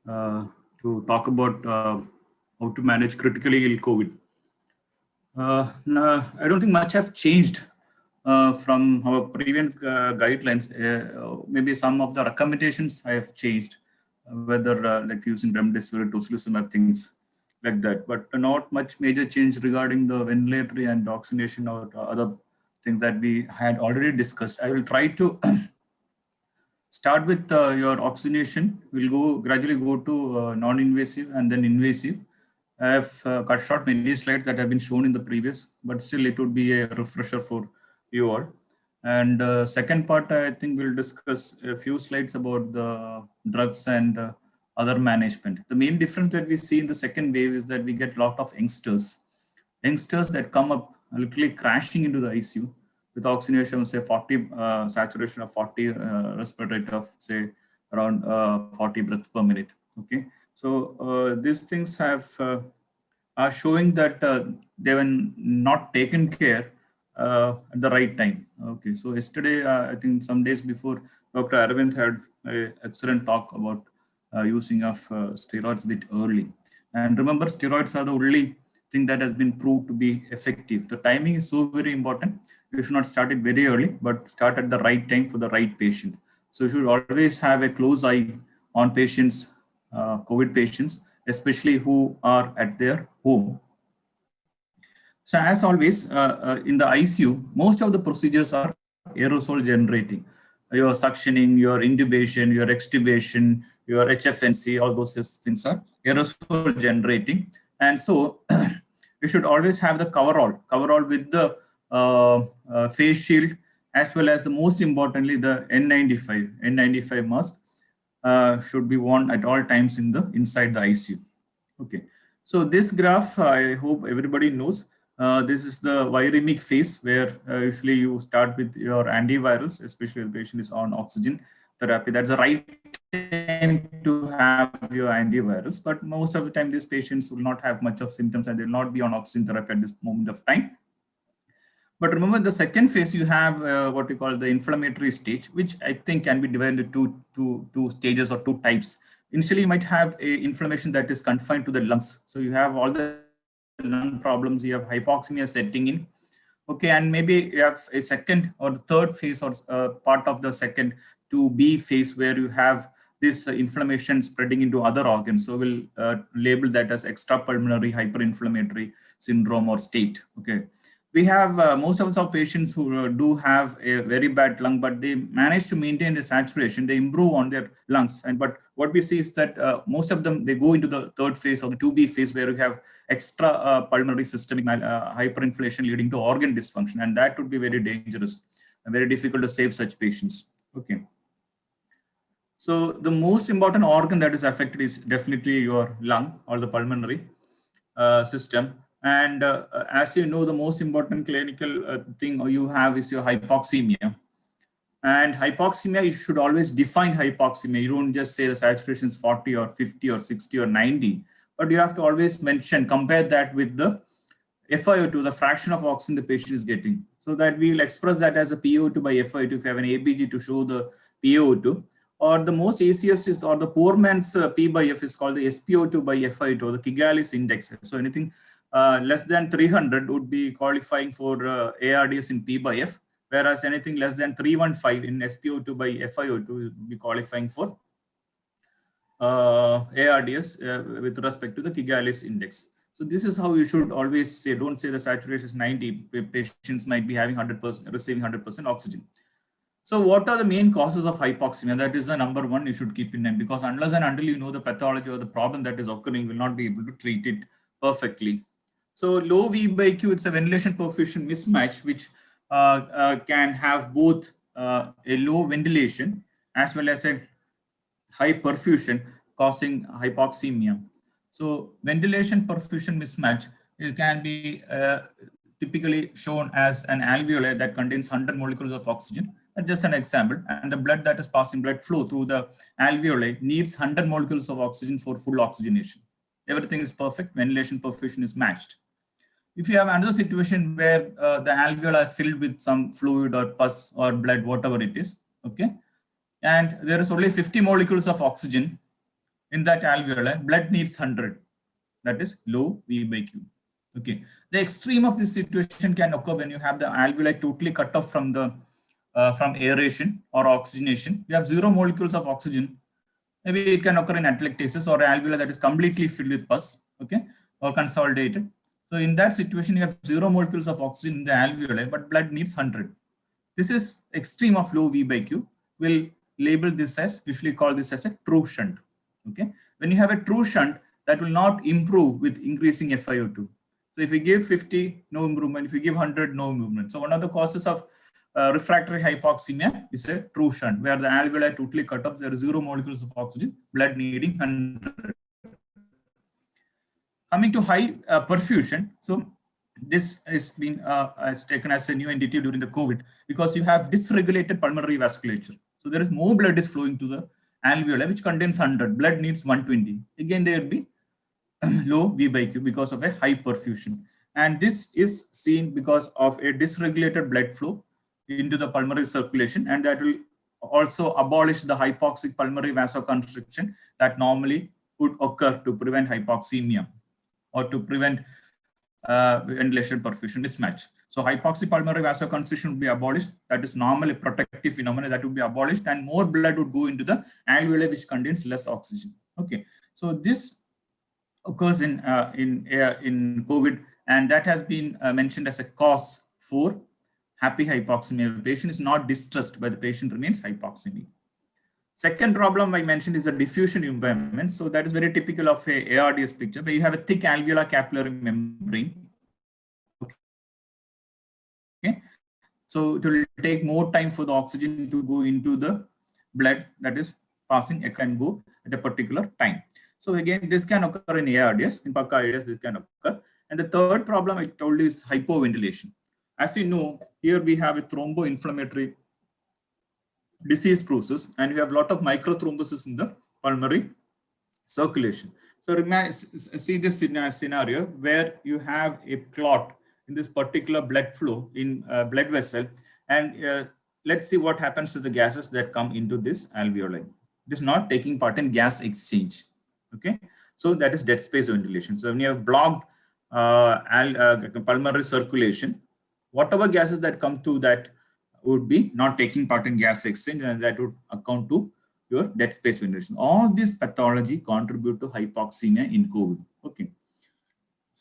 uh, to talk about how to manage critically ill COVID. No, I don't think much have changed from our previous guidelines. Maybe some of the recommendations have changed, whether like using remdesivir, tocilizumab, things like that. But not much major change regarding the ventilatory and oxygenation or other things that we had already discussed. I will try to start with your oxygenation. We'll go gradually go to non-invasive and then invasive. I have cut short many slides that have been shown in the previous, but still it would be a refresher for you all. And second part, I think we'll discuss a few slides about the drugs and other management. The main difference that we see in the second wave is that we get a lot of youngsters that come up literally crashing into the ICU with oxygenation, say 40 saturation of 40, respiratory rate of say around 40 breaths per minute. Okay, so these things have are showing that they were not taken care at the right time. Okay, so yesterday, I think some days before, Dr. Aravind had an excellent talk about using of steroids a bit early. And remember, steroids are the only thing that has been proved to be effective. The timing is so very important. You should not start it very early, but start at the right time for the right patient. So you should always have a close eye on patients, COVID patients, especially who are at their home. So as always, in the ICU, most of the procedures are aerosol generating. Your suctioning, your intubation, your extubation, your HFNC, all those things are aerosol generating. And so you should always have the coverall with the face shield, as well as the most importantly, the N95 mask should be worn at all times in the inside the ICU. Okay, so this graph, I hope everybody knows. This is the viremic phase where usually you start with your antivirals, especially if the patient is on oxygen therapy. That's the right time to have your antivirals, but most of the time these patients will not have much of symptoms and they will not be on oxygen therapy at this moment of time. But remember, the second phase, you have what we call the inflammatory stage, which I think can be divided into two stages or two types. Initially, you might have a inflammation that is confined to the lungs. So you have all the lung problems, you have hypoxemia setting in. Okay, and maybe you have a second or the third phase or part of the second 2B phase where you have this inflammation spreading into other organs. So we'll label that as extrapulmonary hyperinflammatory syndrome or state. Okay, we have most of our patients who do have a very bad lung, but they manage to maintain the saturation. They improve on their lungs, and but what we see is that most of them, they go into the third phase or the 2B phase where you have extra pulmonary systemic hyperinflation leading to organ dysfunction, and that would be very dangerous and very difficult to save such patients. Okay. So the most important organ that is affected is definitely your lung or the pulmonary system. And as you know, the most important clinical thing you have is your hypoxemia. And hypoxemia, you should always define hypoxemia. You don't just say the saturation is 40 or 50 or 60 or 90, but you have to always mention, compare that with the FiO2, the fraction of oxygen the patient is getting. So that we will express that as a PO2 by FiO2 if you have an ABG to show the PO2. Or the most easiest is, or the poor man's P by F is called the SpO2 by FiO2, the Kigalis index. So anything less than 300 would be qualifying for ARDS in P by F, whereas anything less than 315 in SpO2 by FiO2 would be qualifying for ARDS with respect to the Kigalis index. So this is how you should always say. Don't say the saturation is 90. Patients might be having 100%, receiving 100% oxygen. So what are the main causes of hypoxemia? That is the number one you should keep in mind, because unless and until you know the pathology or the problem that is occurring, you will not be able to treat it perfectly. So low V by Q, it's a ventilation perfusion mismatch, which can have both a low ventilation as well as a high perfusion causing hypoxemia. So ventilation perfusion mismatch, it can be typically shown as an alveoli that contains 100 molecules of oxygen. That's just an example. And the blood that is passing, blood flow through the alveoli needs 100 molecules of oxygen for full oxygenation. Everything is perfect. Ventilation perfusion is matched. If you have another situation where the alveoli are filled with some fluid or pus or blood, whatever it is, okay, and there is only 50 molecules of oxygen in that alveoli, blood needs 100. That is low V by Q. Okay. The extreme of this situation can occur when you have the alveoli totally cut off from the from aeration or oxygenation. You have 0 molecules of oxygen. Maybe it can occur in atelectasis or alveoli that is completely filled with pus, okay, or consolidated. So in that situation, you have 0 molecules of oxygen in the alveoli, but blood needs 100. This is extreme of low V by Q. We'll label this as, usually call this as a true shunt. Okay. When you have a true shunt, that will not improve with increasing FiO2. So if you give 50, no improvement. If you give 100, no improvement. So one of the causes of refractory hypoxemia is a true shunt, where the alveoli are totally cut off. There are 0 molecules of oxygen, blood needing 100. Coming to high perfusion, so this has been taken as a new entity during the COVID because you have dysregulated pulmonary vasculature. So there is more blood is flowing to the alveoli, which contains 100. Blood needs 120. Again, there will be low V by Q because of a high perfusion. And this is seen because of a dysregulated blood flow into the pulmonary circulation, and that will also abolish the hypoxic pulmonary vasoconstriction that normally would occur to prevent hypoxemia or to prevent ventilation perfusion mismatch. So hypoxic pulmonary vasoconstriction would be abolished. That is normally a protective phenomenon that would be abolished, and more blood would go into the alveoli, which contains less oxygen. Okay, so this occurs in COVID, and that has been mentioned as a cause for happy hypoxemia. The patient is not distressed, but the patient remains hypoxemic. Second problem I mentioned is the diffusion impairment. So that is very typical of a ARDS picture, where you have a thick alveolar capillary membrane. Okay. So it will take more time for the oxygen to go into the blood that is passing. It can go at a particular time. So again, this can occur in ARDS, in PUCC ARDS, this can occur. And the third problem I told you is hypoventilation. As you know, here we have a thromboinflammatory disease process, and we have a lot of microthrombosis in the pulmonary circulation. So see this scenario where you have a clot in this particular blood flow in blood vessel, and let's see what happens to the gases that come into this alveoli. It is not taking part in gas exchange. Okay, so that is dead space ventilation. So when you have blocked pulmonary circulation, whatever gases that come to that would be not taking part in gas exchange, and that would account to your dead space ventilation. All this pathology contribute to hypoxemia in COVID. Okay.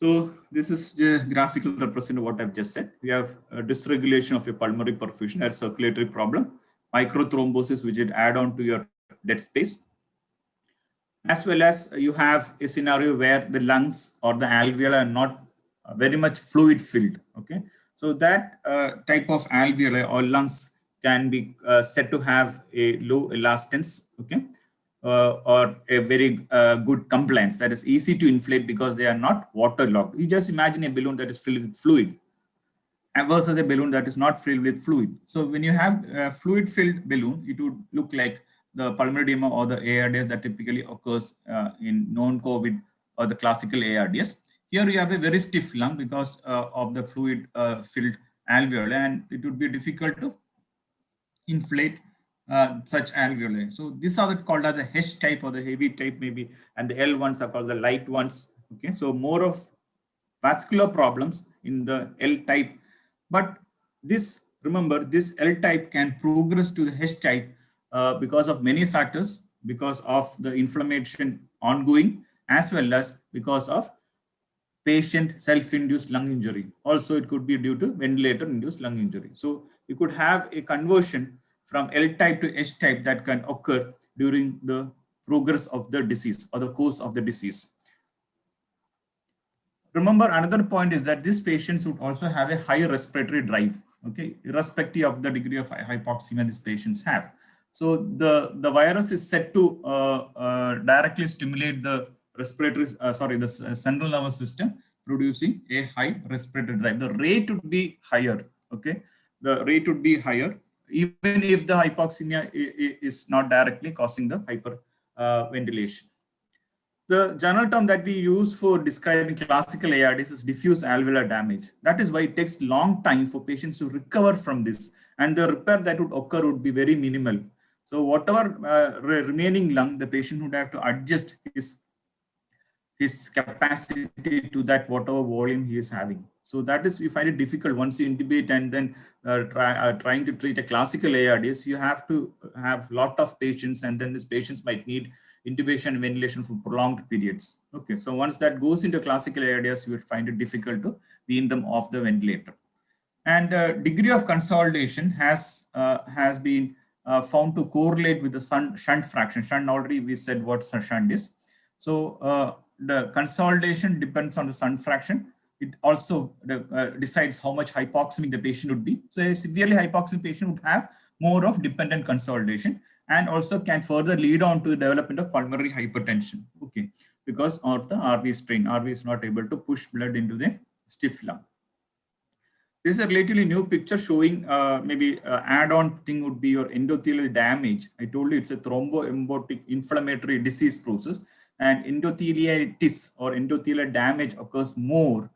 So this is the graphical representation of what I've just said. We have a dysregulation of your pulmonary perfusion, a circulatory problem, microthrombosis, which would add on to your dead space, as well as you have a scenario where the lungs or the alveoli are not very much fluid filled. Okay. So that type of alveoli or lungs can be said to have a low elastance, okay, or a very good compliance, that is easy to inflate because they are not waterlogged. You just imagine a balloon that is filled with fluid versus a balloon that is not filled with fluid. So when you have a fluid filled balloon, it would look like the pulmonary edema or the ARDS that typically occurs in non-COVID or the classical ARDS. Here you have a very stiff lung because of the fluid filled alveoli, and it would be difficult to inflate such alveoli. So these are called as the H type or the heavy type maybe, and the L ones are called the light ones. Okay, so more of vascular problems in the L type, but this, remember, this L type can progress to the H type because of many factors, because of the inflammation ongoing, as well as because of patient self-induced lung injury. Also, it could be due to ventilator-induced lung injury. So you could have a conversion from L type to H type that can occur during the progress of the disease or the course of the disease. Remember, another point is that these patients would also have a higher respiratory drive, okay, irrespective of the degree of hypoxemia these patients have. So the virus is set to directly stimulate the respiratory, the central nervous system, producing a high respiratory drive. The rate would be higher, okay? The rate would be higher, even if the hypoxemia is not directly causing the hyperventilation. The general term that we use for describing classical ARDS is diffuse alveolar damage. That is why it takes long time for patients to recover from this, and the repair that would occur would be very minimal. So whatever remaining lung, the patient would have to adjust his capacity to that whatever volume he is having. So that is, you find it difficult once you intubate and then trying to treat a classical ARDS. You have to have lot of patients, and then these patients might need intubation and ventilation for prolonged periods. Okay, so once that goes into classical ARDS, you would find it difficult to wean them off the ventilator. And the degree of consolidation has been found to correlate with the shunt fraction. Shunt, already we said what shunt is. So the consolidation depends on the shunt fraction. It also decides how much hypoxemic the patient would be. So a severely hypoxemic patient would have more of dependent consolidation, and also can further lead on to the development of pulmonary hypertension. Okay, because of the RV strain. RV is not able to push blood into the stiff lung. This is a relatively new picture showing maybe add-on thing would be your endothelial damage. I told you it's a thromboembotic inflammatory disease process, and endotheliitis or endothelial damage occurs more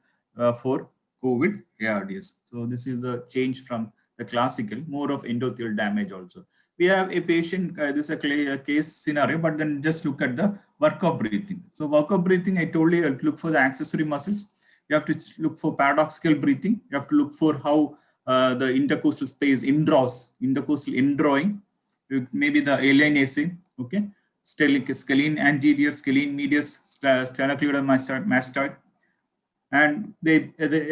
for COVID ARDS. So this is the change from the classical, more of endothelial damage also. We have a patient, this is a case scenario, but then just look at the work of breathing. So work of breathing, I told you, look for the accessory muscles. You have to look for paradoxical breathing. You have to look for how the intercostal space indrawing, intercostal indrawing, maybe the alien AC, okay, scalene anterior, scalene medius, sternocleidomastoid mastoid, and the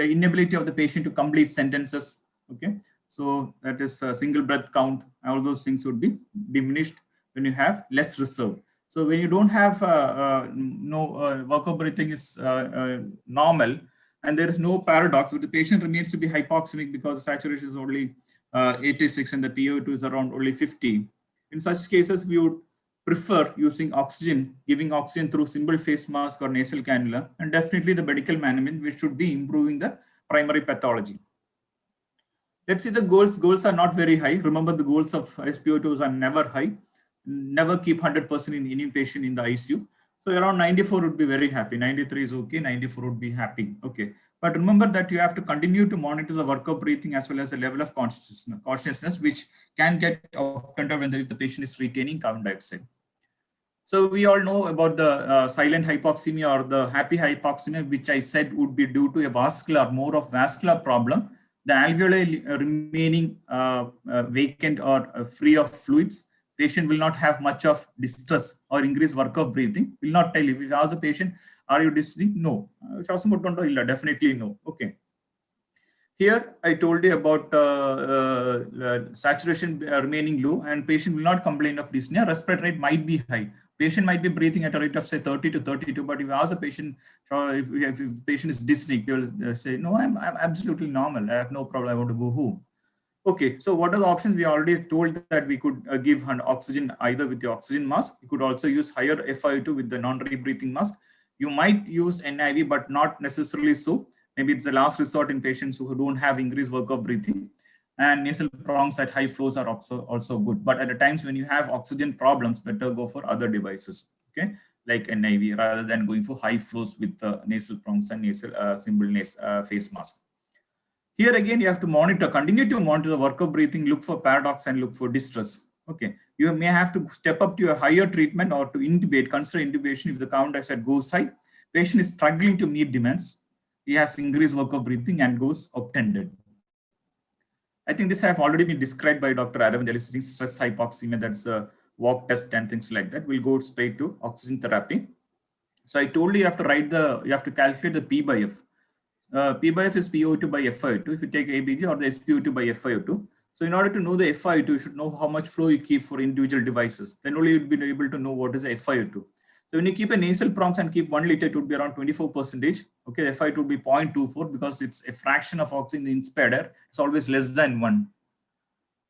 inability of the patient to complete sentences, okay. So that is a single breath count. All those things would be diminished when you have less reserve. So when you don't have work of breathing is normal, and there is no paradox, but the patient remains to be hypoxemic because the saturation is only 86 and the PO2 is around only 50. In such cases, we would prefer using oxygen, giving oxygen through simple face mask or nasal cannula, and definitely the medical management, which should be improving the primary pathology. Let's see the goals. Goals are not very high. Remember, the goals of SpO2s are never high. Never keep 100% in any patient in the ICU. So around 94 would be very happy. 93 is okay. 94 would be happy. Okay. But remember that you have to continue to monitor the work of breathing as well as the level of consciousness, which can get augmented if the patient is retaining carbon dioxide. So we all know about the silent hypoxemia or the happy hypoxemia, which I said would be due to a more of vascular problem. The alveoli remaining vacant or free of fluids, patient will not have much of distress or increased work of breathing. Will not tell you. If you ask the patient, are you distressed? No. Definitely no. Okay. Here, I told you about saturation remaining low, and patient will not complain of dyspnea. Respiratory rate might be high. Patient might be breathing at a rate of say 30 to 32, but if you ask the patient, if the patient is dyspneic, they will say, no, I'm absolutely normal. I have no problem. I want to go home. Okay, so what are the options? We already told that we could give oxygen either with the oxygen mask. You could also use higher FiO2 with the non-rebreathing mask. You might use NIV, but not necessarily so. Maybe it's the last resort in patients who don't have increased work of breathing. And nasal prongs at high flows are also good. But at the times when you have oxygen problems, better go for other devices, okay, like NIV, rather than going for high flows with nasal prongs and nasal simple face mask. Here again, you have to continue to monitor the work of breathing, look for paradox and look for distress. Okay, you may have to step up to a higher treatment or to intubate, consider intubation if the carbon dioxide goes high. Patient is struggling to meet demands. He has increased work of breathing and goes obtended. I think this have already been described by Dr. Aravind, eliciting stress hypoxemia, that's a walk test and things like that. We'll go straight to oxygen therapy. So I told you, you have to calculate the P by F. P by F is PO2 by FiO2 if you take ABG, or the SpO2 by FiO2. So in order to know the FiO2, you should know how much flow you keep for individual devices. Then only you'll be able to know what is the FiO2. So when you keep a nasal prongs and keep 1 liter, it would be around 24%. Okay, the FiO2 would be 0.24 because it's a fraction of oxygen in the inspired air. It's always less than 1.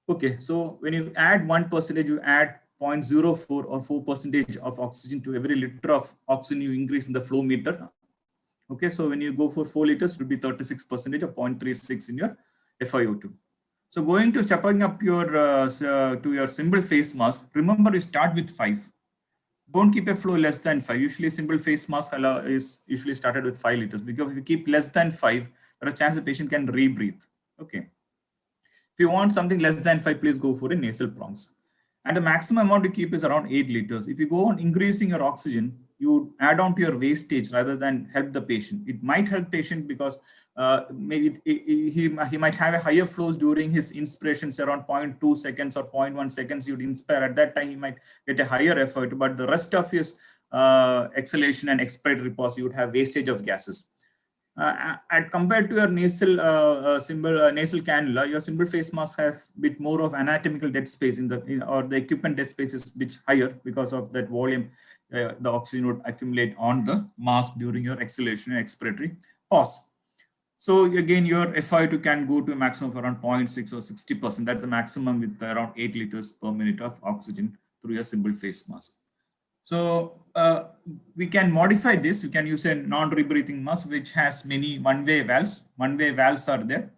Okay, so when you add 1%, you add 0.04 or 4% of oxygen to every liter of oxygen you increase in the flow meter. Okay, so when you go for 4 liters, it will be 36% or 0.36 in your FiO2. So going to stepping up your to your simple face mask, remember you start with 5. Don't keep a flow less than 5. Usually simple face mask is usually started with 5 liters, because if you keep less than 5, there is a chance the patient can rebreathe. Okay. If you want something less than 5, please go for a nasal prongs. And the maximum amount to keep is around 8 liters. If you go on increasing your oxygen, you add on to your wastage rather than help the patient. It might help patient because maybe he might have a higher flows during his inspirations around 0.2 seconds or 0.1 seconds. You'd inspire at that time, he might get a higher effort, but the rest of his exhalation and expiratory pause, you would have wastage of gases. Compared to your nasal nasal cannula, your simple face mask have a bit more of anatomical dead space or the equipment dead space is a bit higher because of that volume. The oxygen would accumulate on the mask during your exhalation and expiratory pause. So again, your FiO2 can go to a maximum of around 0.6 or 60%. That's the maximum with around 8 liters per minute of oxygen through your simple face mask. So we can modify this. We can use a non-rebreathing mask, which has many one-way valves. One-way valves are there,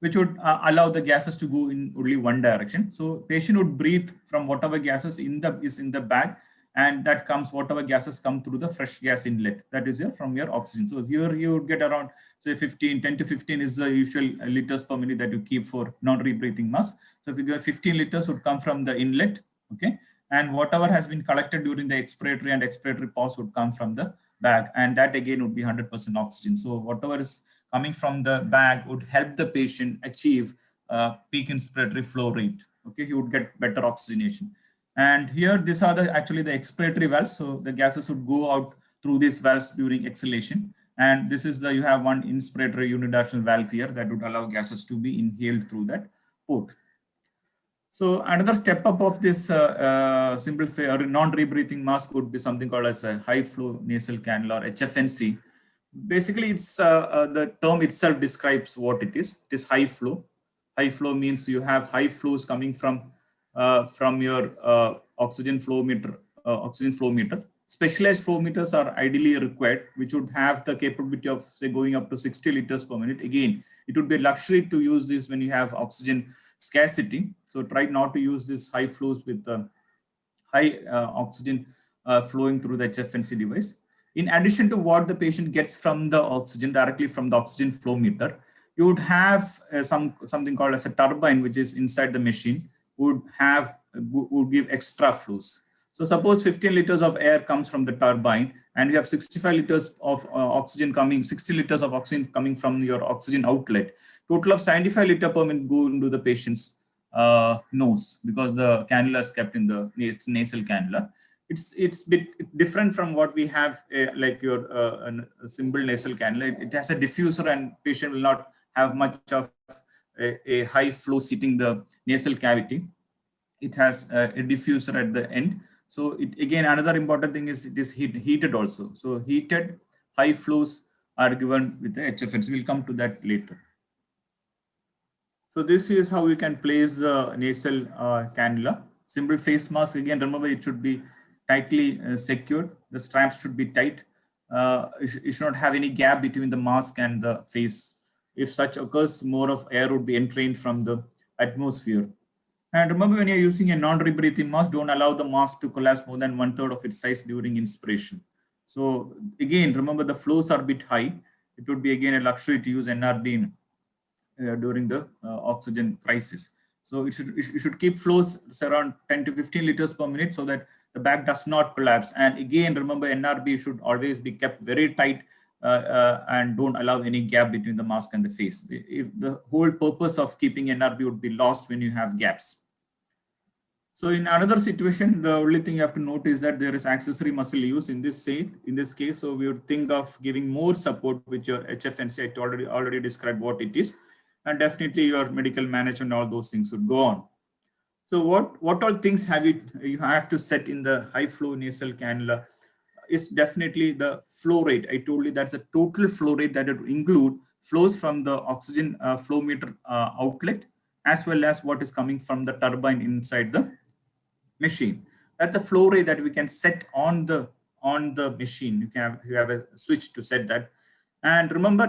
which would allow the gases to go in only one direction. So patient would breathe from whatever gases is in the bag, and that comes whatever gases come through the fresh gas inlet. That is from your oxygen. So here you would get around say 10 to 15 is the usual liters per minute that you keep for non-rebreathing mask. So if you get 15 liters would come from the inlet, okay, and whatever has been collected during the expiratory and expiratory pause would come from the bag, and that again would be 100% oxygen. So whatever is coming from the bag would help the patient achieve peak inspiratory flow rate. Okay, he would get better oxygenation. And here, these are actually the expiratory valves. So the gases would go out through these valves during exhalation. And this is you have one inspiratory unidirectional valve here that would allow gases to be inhaled through that port. So another step up of this simple non-rebreathing mask would be something called as a high flow nasal cannula, or HFNC. Basically, it's the term itself describes what it is. It is high flow. High flow means you have high flows coming from your oxygen flow meter. Specialized flow meters are ideally required, which would have the capability of say going up to 60 liters per minute. Again, it would be a luxury to use this when you have oxygen scarcity. So try not to use this high flows with high oxygen flowing through the HFNC device. In addition to what the patient gets from the oxygen directly from the oxygen flow meter, you would have something called as a turbine, which is inside the machine, would give extra flows. So suppose 15 liters of air comes from the turbine, and you have 65 liters of oxygen coming, 60 liters of oxygen coming from your oxygen outlet. Total of 75 liters per minute go into the patient's nose, because the cannula is kept in the nasal cannula. It's a bit different from what we have like your simple nasal cannula. It has a diffuser, and patient will not have much of a high flow sitting the nasal cavity. It has a diffuser at the end. So again, another important thing is it is heated also. So heated high flows are given with the HFNC. We'll come to that later. So this is how we can place the nasal cannula. Simple face mask, again, remember it should be tightly secured. The straps should be tight. You should not have any gap between the mask and the face. If such occurs, more of air would be entrained from the atmosphere. And remember, when you're using a non-rebreathing mask, don't allow the mask to collapse more than 1/3 of its size during inspiration. So again, remember the flows are a bit high. It would be again a luxury to use NRB during the oxygen crisis. So you should keep flows around 10 to 15 liters per minute so that the bag does not collapse. And again, remember NRB should always be kept very tight and don't allow any gap between the mask and the face. If the whole purpose of keeping NRB would be lost when you have gaps. So in another situation, the only thing you have to note is that there is accessory muscle use in this case. So we would think of giving more support with your HFNC. I already described what it is, and definitely your medical management, all those things would go on. So what all things you have to set in the high flow nasal cannula is definitely the flow rate. I told you that's a total flow rate that would include flows from the oxygen flow meter outlet, as well as what is coming from the turbine inside the machine. That's a flow rate that we can set on the machine. You have a switch to set that. And remember,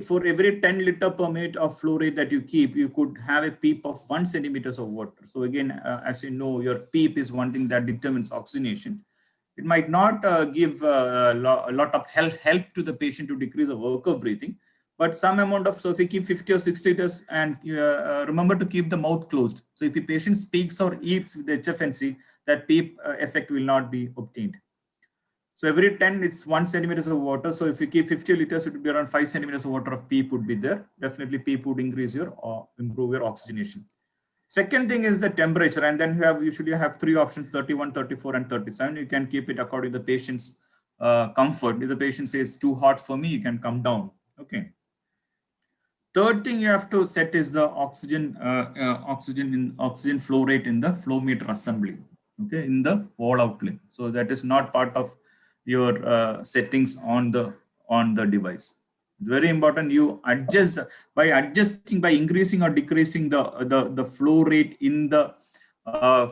for every 10 liter per minute of flow rate that you keep, you could have a PEEP of 1 centimeters of water. So again, as you know, your PEEP is one thing that determines oxygenation. It might not give a lot of help to the patient to decrease the work of breathing, but some amount of, so if you keep 50 or 60 liters, and remember to keep the mouth closed. So if the patient speaks or eats with the HFNC, that PEEP effect will not be obtained. So every 10, it's 1 centimeters of water. So if you keep 50 liters, it would be around 5 centimeters of water of PEEP would be there. Definitely PEEP would increase your or improve your oxygenation. Second thing is the temperature, and then you have 3 options: 31, 34, and 37. You can keep it according to the patient's comfort. If the patient says too hot for me, you can come down. Okay. Third thing you have to set is the oxygen flow rate in the flow meter assembly. Okay, in the wall outlet. So that is not part of your settings on the device. It's very important. You adjust by increasing or decreasing the flow rate in the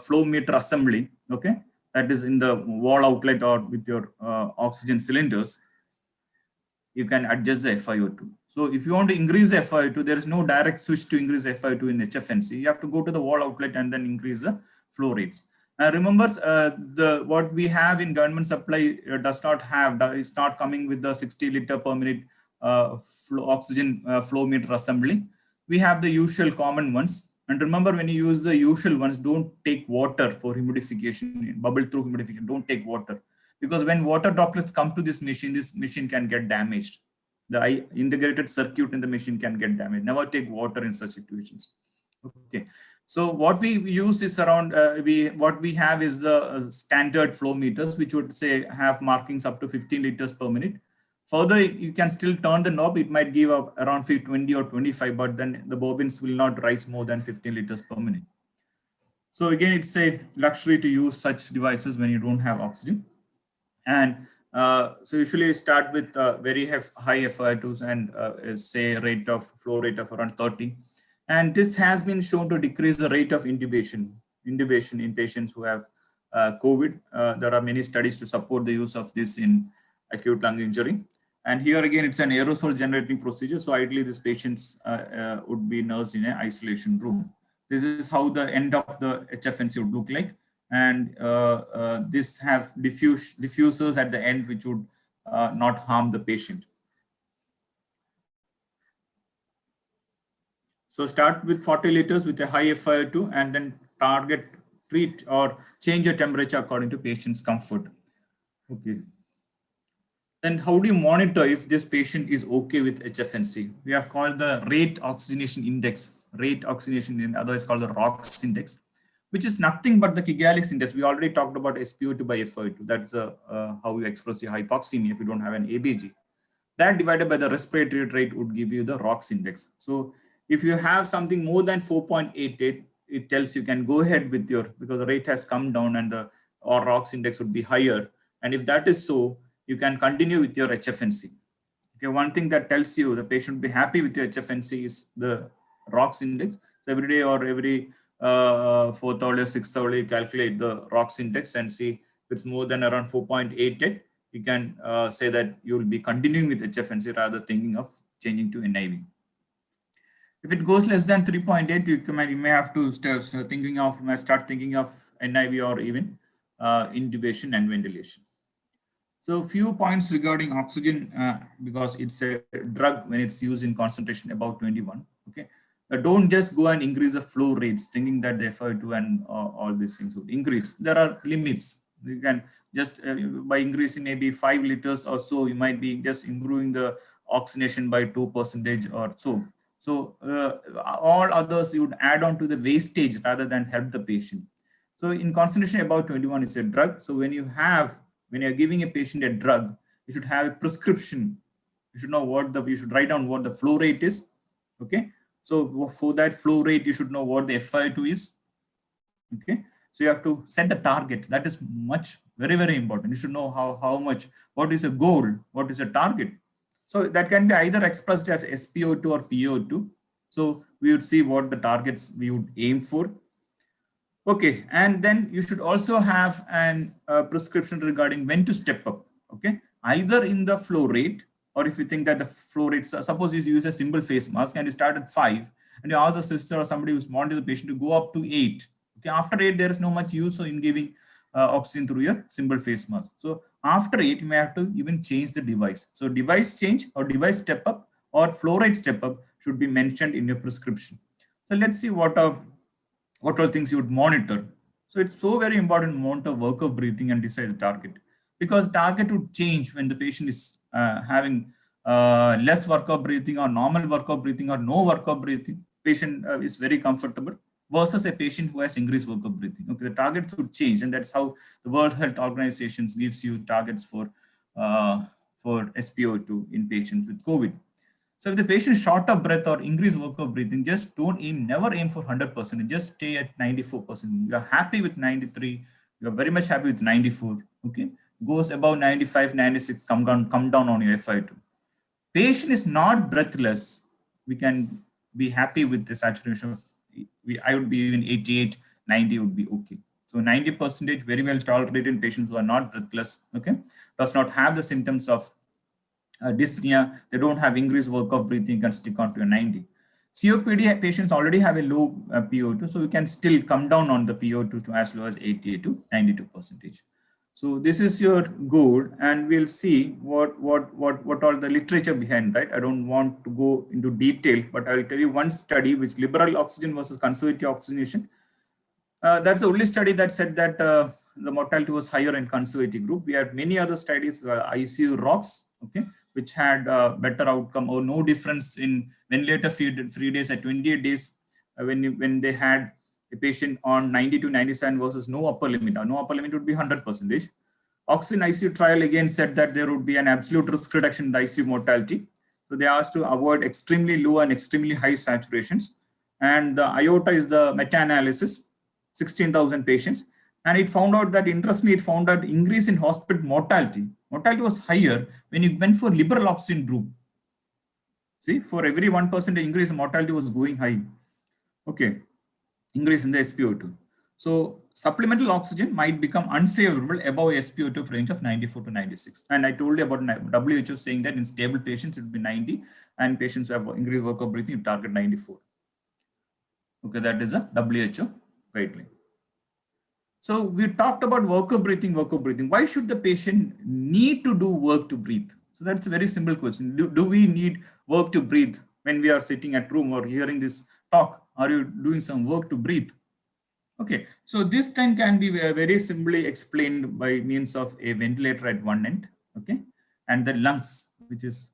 flow meter assembly. Okay, that is in the wall outlet or with your oxygen cylinders. You can adjust the FiO2. So if you want to increase the FiO2, there is no direct switch to increase FiO2 in HFNC. You have to go to the wall outlet and then increase the flow rates. Remember, what we have in government supply is not coming with the 60 liter per minute oxygen flow meter assembly. We have the usual common ones. And remember, when you use the usual ones, don't take water for humidification, bubble through humidification, don't take water. Because when water droplets come to this machine can get damaged. The integrated circuit in the machine can get damaged. Never take water in such situations. Okay. So what we use is around, what we have is the standard flow meters, which would say have markings up to 15 liters per minute. Further, you can still turn the knob. It might give up around 20 or 25, but then the bobbins will not rise more than 15 liters per minute. So again, it's a luxury to use such devices when you don't have oxygen. And so usually start with very high FiO2s and say flow rate of around 30. And this has been shown to decrease the rate of intubation in patients who have COVID. There are many studies to support the use of this in acute lung injury. And here again, it's an aerosol generating procedure. So ideally, these patients would be nursed in an isolation room. This is how the end of the HFNC would look like. And this have diffusers at the end, which would not harm the patient. So start with 40 liters with a high FiO2 and then treat or change your temperature according to patient's comfort. Okay. Then how do you monitor if this patient is okay with HFNC? We have called the rate oxygenation index, otherwise called the ROX index, which is nothing but the Kigalis index. We already talked about SpO2 by FiO2. That's how you express your hypoxemia if you don't have an ABG. That divided by the respiratory rate would give you the ROX index. So if you have something more than 4.88, it tells you can go ahead with because the rate has come down and the ROX index would be higher. And if that is so, you can continue with your HFNC. Okay, one thing that tells you the patient will be happy with your HFNC is the ROX index. So every day or every 4th hour or 6th hour, you calculate the ROX index and see if it's more than around 4.88. You can say that you will be continuing with HFNC rather thinking of changing to NIV. If it goes less than 3.8, you may have to start thinking of NIV or even intubation and ventilation. So a few points regarding oxygen, because it's a drug when it's used in concentration above 21. Okay, don't just go and increase the flow rates thinking that the FiO2 and all these things would increase. There are limits. You can just by increasing maybe 5 liters or so, you might be just improving the oxygenation by 2% or so. So all others you would add on to the wastage rather than help the patient. So in concentration above 21, it's a drug. So when you're giving a patient a drug, you should have a prescription. You should know you should write down what the flow rate is. Okay. So for that flow rate, you should know what the FiO2 is. Okay. So you have to set the target. That is very, very important. You should know what is a goal, what is a target. So that can be either expressed as SpO2 or PO2. So we would see what the targets we would aim for. Okay, and then you should also have an prescription regarding when to step up. Okay, either in the flow rate, or if you think that the flow rate, suppose you use a simple face mask and you start at 5 and you ask a sister or somebody who's monitoring the patient to go up to 8. Okay, after 8, there is no much use in giving oxygen through your simple face mask. So after 8, you may have to even change the device. So device change or device step up or flow rate step up should be mentioned in your prescription. So let's see what all things you would monitor. So it's so very important to monitor work of breathing and decide the target, because target would change when the patient is having less work of breathing or normal work of breathing or no work of breathing. Patient is very comfortable versus a patient who has increased work of breathing. Okay, the targets would change, and that's how the World Health Organizations gives you targets for SpO2 in patients with COVID. So if the patient is short of breath or increased work of breathing, just don't aim, never aim for 100%, just stay at 94%. You are happy with 93, you are very much happy with 94, okay? Goes above 95, 96, come down on your FiO2. Patient is not breathless, we can be happy with the saturation. I would be even 88, 90 would be okay. So 90% very well tolerated in patients who are not breathless, okay? Does not have the symptoms of dyspnea, they don't have increased work of breathing, you can stick on to a 90. COPD patients already have a low PO2, so you can still come down on the PO2 to as low as 88 to 92%. So this is your goal, and we'll see what all the literature behind that. I don't want to go into detail, but I'll tell you one study which liberal oxygen versus conservative oxygenation. That's the only study that said that the mortality was higher in conservative group. We had many other studies, ICU rocks, okay, which had better outcome or no difference in ventilator free days at 28 days when they had a patient on 90 to 97 versus no upper limit. No upper limit would be 100%. Oxygen ICU trial again said that there would be an absolute risk reduction in the ICU mortality. So they asked to avoid extremely low and extremely high saturations. And the IOTA is the meta-analysis, 16,000 patients. And it found out that, interestingly, it found out increase in hospital mortality. Mortality was higher when you went for liberal oxygen group. See, for every 1% increase, mortality was going high. Okay, increase in the SpO2. So supplemental oxygen might become unfavorable above SpO2 range of 94 to 96. And I told you about WHO saying that in stable patients, it will be 90, and patients who have increased work of breathing, you target 94. Okay, that is a WHO guideline. So we talked about work of breathing. Why should the patient need to do work to breathe? So that's a very simple question. Do we need work to breathe when we are sitting at room or hearing this talk? Are you doing some work to breathe? Okay, so this then can be very simply explained by means of a ventilator at one end, okay, and the lungs, which is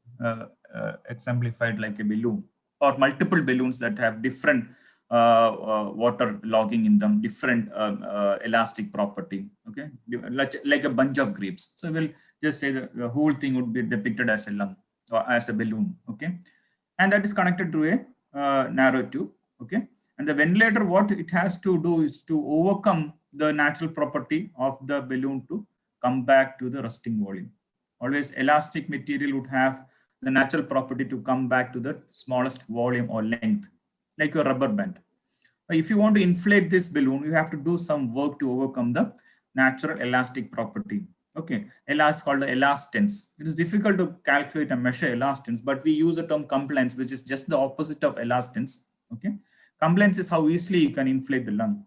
exemplified like a balloon, or multiple balloons that have different water logging in them, different elastic property, okay, like a bunch of grapes. So we'll just say that the whole thing would be depicted as a lung or as a balloon, okay, and that is connected to a narrow tube, okay. And the ventilator, what it has to do is to overcome the natural property of the balloon to come back to the resting volume. Always elastic material would have the natural property to come back to the smallest volume or length, like your rubber band. If you want to inflate this balloon, you have to do some work to overcome the natural elastic property. Okay, called the elastance. It is difficult to calculate and measure elastance, but we use the term compliance, which is just the opposite of elastance. Okay, compliance is how easily you can inflate the lung.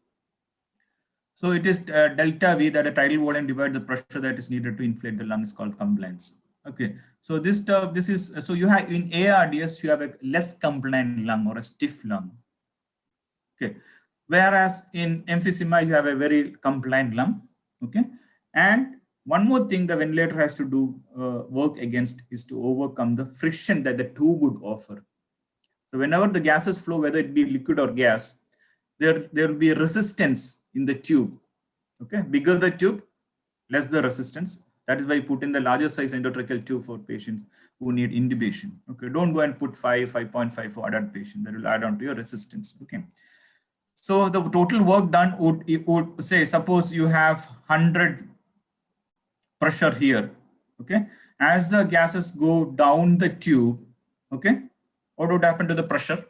So it is delta V, that a tidal volume divided the pressure that is needed to inflate the lung, is called compliance. Okay, so this stuff, this is, so you have in ARDS, you have a less compliant lung or a stiff lung. Okay, whereas in emphysema, you have a very compliant lung. Okay, and one more thing the ventilator has to do work against is to overcome the friction that the tube would offer. So whenever the gases flow, whether it be liquid or gas, there will be a resistance in the tube. Okay, bigger the tube, less the resistance. That is why you put in the larger size endotracheal tube for patients who need intubation. Okay, don't go and put 5.5 for adult patient. That will add on to your resistance. Okay, so the total work done would say, suppose you have 100 pressure here. Okay, as the gases go down the tube, okay, what would happen to the pressure?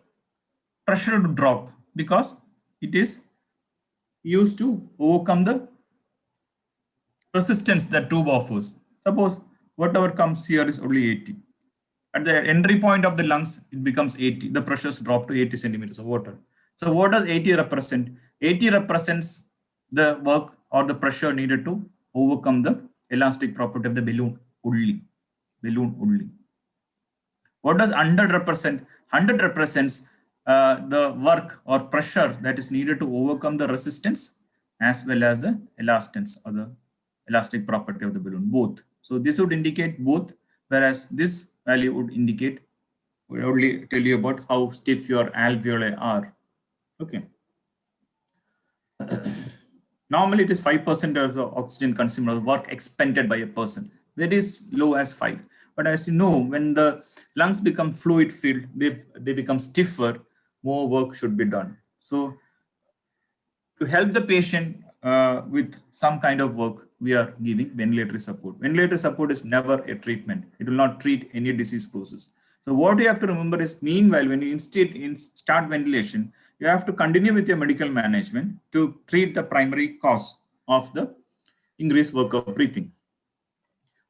Pressure would drop because it is used to overcome the resistance that tube offers. Suppose whatever comes here is only 80. At the entry point of the lungs, it becomes 80. The pressures drop to 80 centimeters of water. So what does 80 represent? 80 represents the work or the pressure needed to overcome the elastic property of the balloon only. Balloon only. What does 100 represent? 100 represents the work or pressure that is needed to overcome the resistance as well as the elastance or the elastic property of the balloon, both. So this would indicate both, whereas this value would indicate, would only tell you about how stiff your alveoli are. Okay. Normally it is 5% of the oxygen consumed or the work expended by a person. That is low as 5. But as you know, when the lungs become fluid filled, they become stiffer, more work should be done. So to help the patient with some kind of work, we are giving ventilatory support. Ventilatory support is never a treatment. It will not treat any disease process. So what you have to remember is, meanwhile, when you start ventilation, you have to continue with your medical management to treat the primary cause of the increased work of breathing.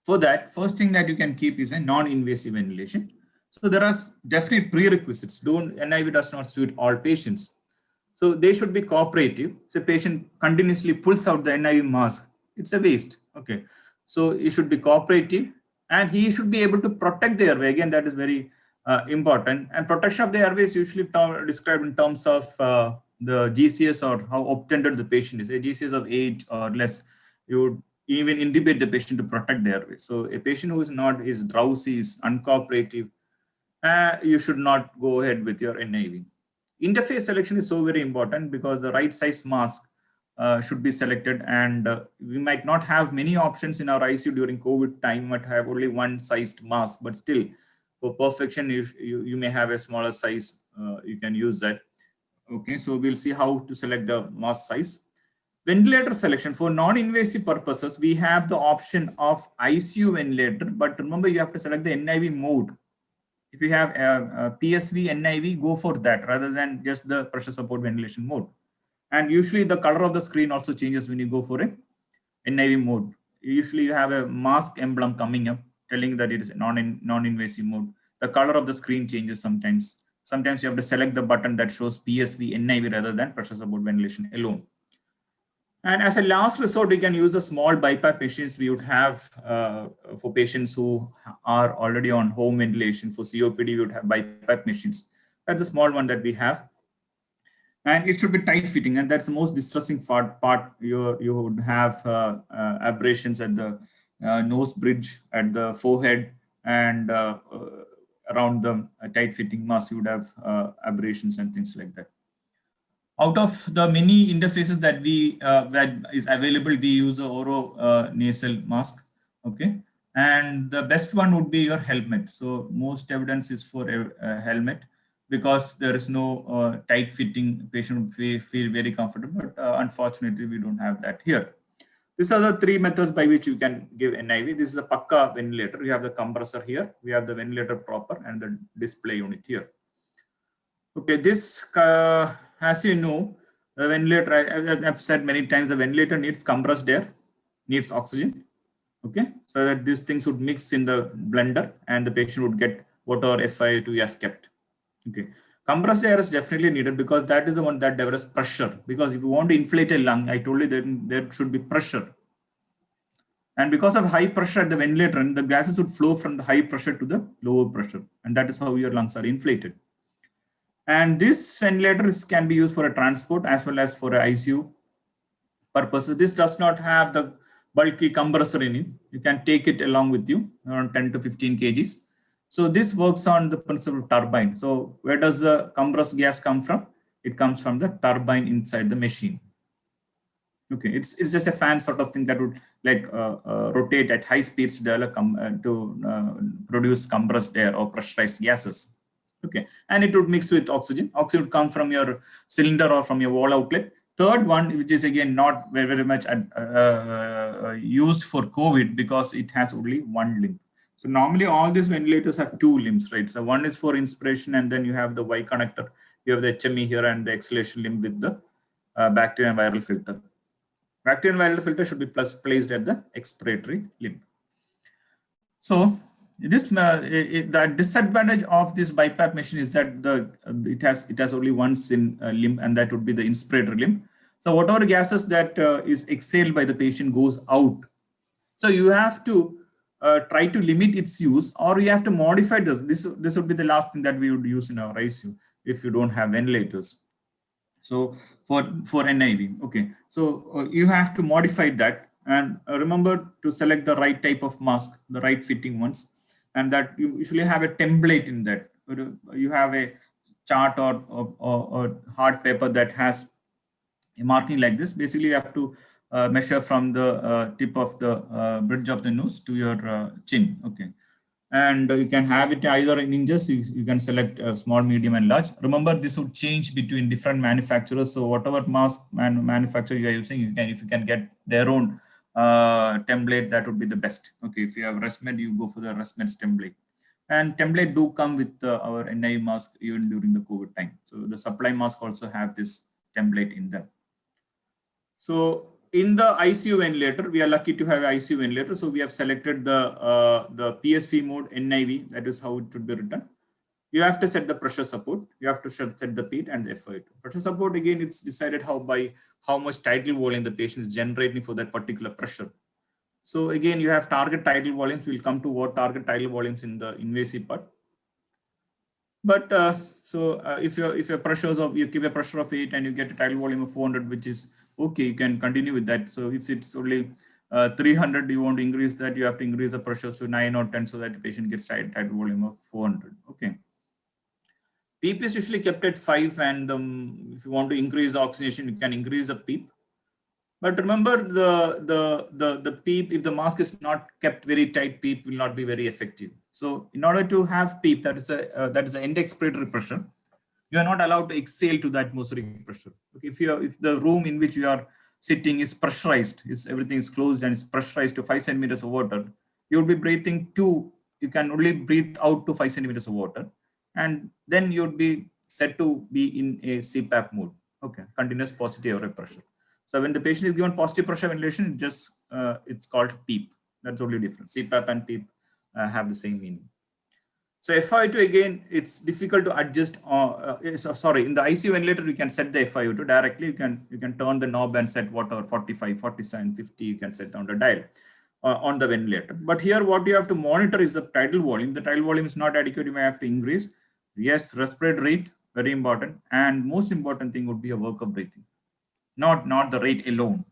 For that, first thing that you can keep is a non-invasive ventilation. So there are definite prerequisites. NIV does not suit all patients. So they should be cooperative. So patient continuously pulls out the NIV mask, it's a waste. Okay. So he should be cooperative and he should be able to protect the airway. Again, that is very important. And protection of the airway is usually described in terms of the GCS or how obtended the patient is. A GCS of 8 or less, you would even intubate the patient to protect the airway. So a patient who is drowsy, is uncooperative, you should not go ahead with your NIV. Interface selection is so very important because the right size mask should be selected, and we might not have many options in our ICU during COVID time, might have only one sized mask, but still for perfection, you may have a smaller size, you can use that. Okay, so we'll see how to select the mask size. Ventilator selection for non-invasive purposes, we have the option of ICU ventilator, but remember you have to select the NIV mode. If you have a PSV, NIV, go for that rather than just the pressure support ventilation mode. And usually the color of the screen also changes when you go for a NIV mode. Usually you have a mask emblem coming up telling that it is non-invasive mode. The color of the screen changes sometimes. Sometimes you have to select the button that shows PSV, NIV rather than pressure support ventilation alone. And as a last resort, you can use the small BiPAP machines we would have for patients who are already on home ventilation. For COPD, we would have BiPAP machines. That's the small one that we have. And it should be tight fitting. And that's the most distressing part. You would have abrasions at the nose bridge, at the forehead, and around the tight fitting mask, you would have abrasions and things like that. Out of the many interfaces that that is available, we use a oro nasal mask. Okay, and the best one would be your helmet. So most evidence is for a helmet because there is no tight fitting. Patient would feel very comfortable, but unfortunately we don't have that here. These are the three methods by which you can give NIV. This is a Pakka ventilator. We have the compressor here, we have the ventilator proper, and the display unit here. Okay, this, as you know, the ventilator, as I've said many times, the ventilator needs compressed air, needs oxygen. Okay, so that these things would mix in the blender and the patient would get whatever FI to F kept. Okay, compressed air is definitely needed because that is the one that develops pressure. Because if you want to inflate a lung, I told you that there should be pressure. And because of high pressure at the ventilator, the gases would flow from the high pressure to the lower pressure. And that is how your lungs are inflated. And this ventilator can be used for a transport as well as for a ICU purposes. This does not have the bulky compressor in it. You can take it along with you, around 10 to 15 kgs. So this works on the principle of turbine. So where does the compressed gas come from? It comes from the turbine inside the machine. Okay, it's just a fan sort of thing that would like rotate at high speeds to produce compressed air or pressurized gases. Okay, and it would mix with oxygen. Oxygen would come from your cylinder or from your wall outlet. Third one, which is again not very much used for COVID because it has only one limb. So normally all these ventilators have two limbs, right? So one is for inspiration, and then you have the Y connector. You have the HME here and the exhalation limb with the bacterial and viral filter. Bacterial and viral filter should be placed at the expiratory limb. So this the disadvantage of this BiPAP machine is that it has only one limb, and that would be the inspiratory limb. So whatever gases that is exhaled by the patient goes out. So you have to try to limit its use, or you have to modify this. This would be the last thing that we would use in our ICU if you don't have ventilators. So for NIV, okay. So you have to modify that, and remember to select the right type of mask, the right fitting ones, and that you usually have a template in that. You have a chart or hard paper that has a marking like this. Basically, you have to measure from the tip of the bridge of the nose to your chin, okay. And you can have it either in inches. You can select small, medium, and large. Remember, this would change between different manufacturers. So whatever mask manufacturer you are using, if you can get their own template, that would be the best. Okay, if you have ResMed, you go for the ResMed's template. And template do come with our NIV mask even during the COVID time. So the supply mask also have this template in them. So in the ICU ventilator, we are lucky to have ICU ventilator. So we have selected the PSV mode NIV. That is how it should be written. You have to set the pressure support. You have to set the PEET and the FiO2. Pressure support, again, it's decided by how much tidal volume the patient is generating for that particular pressure. So again, you have target tidal volumes. We'll come to what target tidal volumes in the invasive part. But if your pressures of, you keep a pressure of 8 and you get a tidal volume of 400, which is okay, you can continue with that. So if it's only 300, you want to increase that, you have to increase the pressure to 9 or 10 so that the patient gets tidal volume of 400. Okay. PEEP is usually kept at 5, and if you want to increase the oxygenation, you can increase the PEEP. But remember, the PEEP, if the mask is not kept very tight, PEEP will not be very effective. So in order to have PEEP, that is the end expiratory pressure, you are not allowed to exhale to the atmospheric pressure. Okay, if the room in which you are sitting is pressurized, everything is closed and it's pressurized to 5 centimeters of water, you will be breathing you can only breathe out to 5 centimeters of water, and then you would be said to be in a CPAP mode. Okay, continuous positive airway pressure. So when the patient is given positive pressure ventilation, it's called PEEP. That's only different. CPAP and PEEP have the same meaning. So FiO2, again, it's difficult to adjust. Sorry, in the ICU ventilator, you can set the FiO2 directly. You can turn the knob and set whatever 45, 47, 50. You can set on the dial on the ventilator. But here, what you have to monitor is the tidal volume. The tidal volume is not adequate. You may have to increase. Yes, respiratory rate, very important, and most important thing would be a workup breathing. Not the rate alone.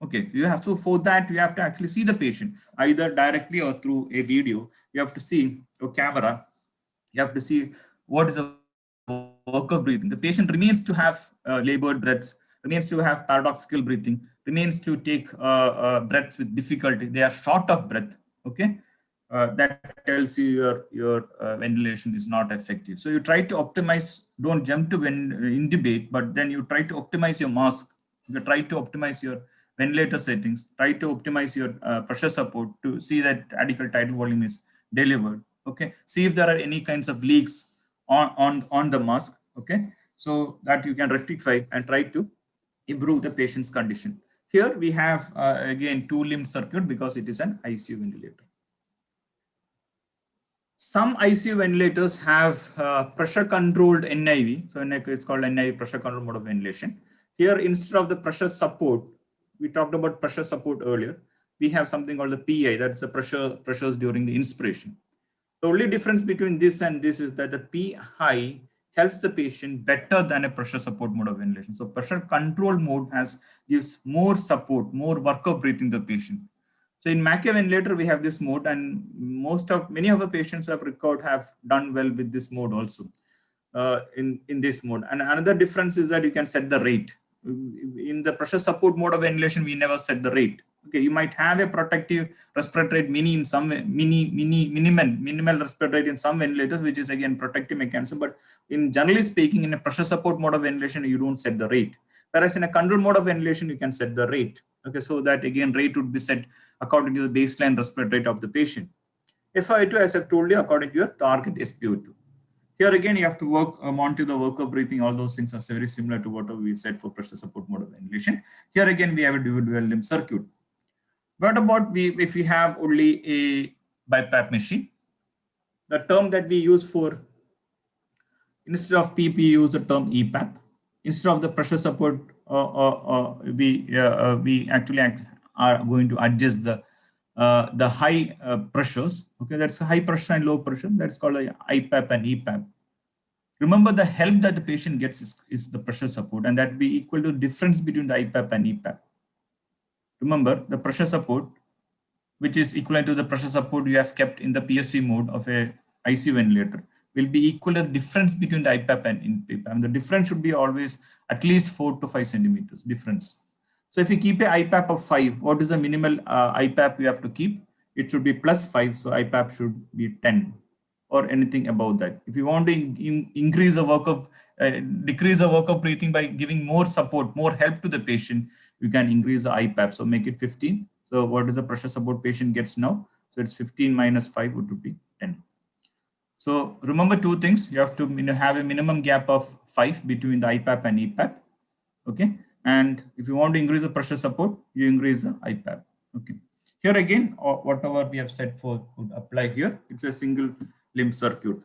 Okay, you have to, for that, you have to actually see the patient either directly or through a video. You have to see a camera. You have to see what is the workup breathing. The patient remains to have labored breaths, remains to have paradoxical breathing, remains to take breaths with difficulty. They are short of breath. Okay, that tells you your ventilation is not effective. So you try to optimize. Don't jump to intubate, but then you try to optimize your mask. You try to optimize your ventilator settings, try to optimize your pressure support to see that adequate tidal volume is delivered. Okay, see if there are any kinds of leaks on the mask. Okay, so that you can rectify and try to improve the patient's condition. Here we have again 2-limb circuit because it is an ICU ventilator. Some ICU ventilators have pressure controlled NIV. So it's called NIV, pressure control mode of ventilation. Here, instead of the pressure support, we talked about pressure support earlier. We have something called the PI, that's the pressures during the inspiration. The only difference between this and this is that the PI helps the patient better than a pressure support mode of ventilation. So pressure control mode gives more support, more workup breathing to the patient. So in Maquet ventilator, we have this mode, and many of the patients who have recovered have done well with this mode also in this mode. And another difference is that you can set the rate. In the pressure support mode of ventilation, we never set the rate. Okay, you might have a protective respiratory rate minimal respiratory rate in some ventilators, which is again protective mechanism. But in generally speaking, in a pressure support mode of ventilation, you don't set the rate. Whereas in a control mode of ventilation, you can set the rate. Okay, so that again rate would be set according to the baseline respiratory rate of the patient. FiO2, as I've told you, according to your target SpO2. Here again, you have to monitor the workup breathing. All those things are very similar to what we said for pressure support mode of ventilation. Here again, we have a dual limb circuit. What about if we have only a BiPAP machine? The term that we use for, instead of PEEP, we use the term EPAP. Instead of the pressure support, we actually are going to adjust the the high pressures. Okay, that's high pressure and low pressure. That's called a IPAP and EPAP. Remember, the help that the patient gets is the pressure support, and that will be equal to difference between the IPAP and EPAP. Remember, the pressure support, which is equivalent to the pressure support you have kept in the PSV mode of a ICU ventilator, will be equal to the difference between the IPAP and IPAP. And the difference should be always at least 4 to 5 centimeters difference. So if you keep a IPAP of 5, what is the minimal IPAP you have to keep? It should be plus 5, so IPAP should be 10 or anything above that. If you want to increase the work of, decrease the work of breathing by giving more support, more help to the patient, you can increase the IPAP. So make it 15. So what is the pressure support patient gets now? So it's 15 minus 5 would be 10. So remember two things. You have to have a minimum gap of 5 between the IPAP and EPAP. Okay. And if you want to increase the pressure support, you increase the IPAP. Okay. Here again, whatever we have said for would apply here. It's a single limb circuit.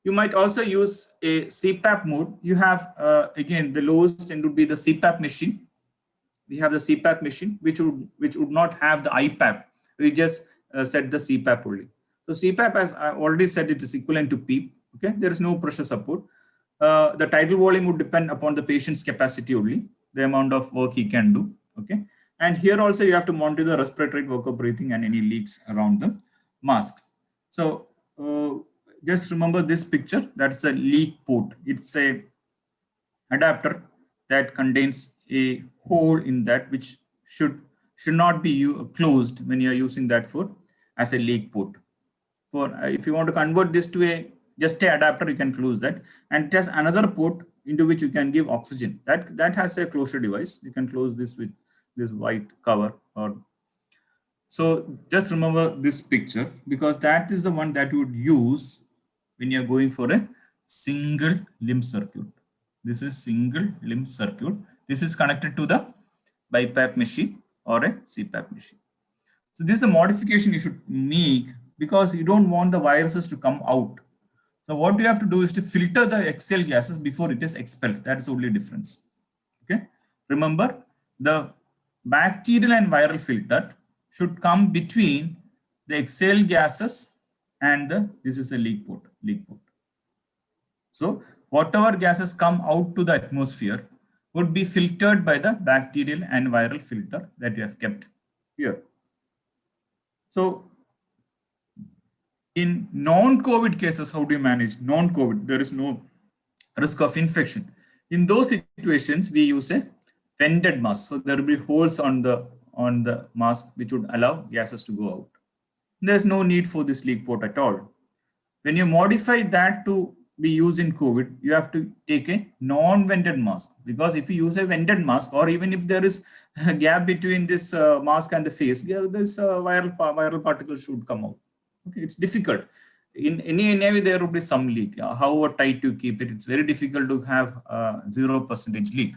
You might also use a CPAP mode. You have, again, the lowest end would be the CPAP machine. We have the CPAP machine, which would not have the IPAP. We just set the CPAP only. So CPAP, as I already said, it is equivalent to PEEP. Okay, there is no pressure support. The tidal volume would depend upon the patient's capacity only, the amount of work he can do. Okay, and here also you have to monitor the respiratory rate, work of breathing, and any leaks around the mask. So just remember this picture. That's a leak port. It's a adapter that contains a hole in that, which should not be closed when you are using that for as a leak port. For if you want to convert this to a just a adapter, you can close that, and it has another port into which you can give oxygen. That has a closure device. You can close this with this white cover. Or so just remember this picture, because that is the one that you would use when you're going for a single limb circuit. This is single limb circuit. This is connected to the BiPAP machine or a CPAP machine. So this is a modification you should make, because you don't want the viruses to come out. So what you have to do is to filter the exhale gases before it is expelled. That is the only difference. Okay. Remember, the bacterial and viral filter should come between the exhale gases and this is the leak port. So whatever gases come out to the atmosphere would be filtered by the bacterial and viral filter that you have kept here. So in non-COVID cases, how do you manage? Non-COVID, there is no risk of infection. In those situations, we use a vented mask. So there will be holes on the mask which would allow gases to go out. There's no need for this leak port at all. When you modify that to be used in COVID, you have to take a non-vented mask, because if you use a vented mask, or even if there is a gap between this mask and the face, this viral particle should come out. Okay, it's difficult. In any NIV, there will be some leak. However tight you keep it, it's very difficult to have 0% leak.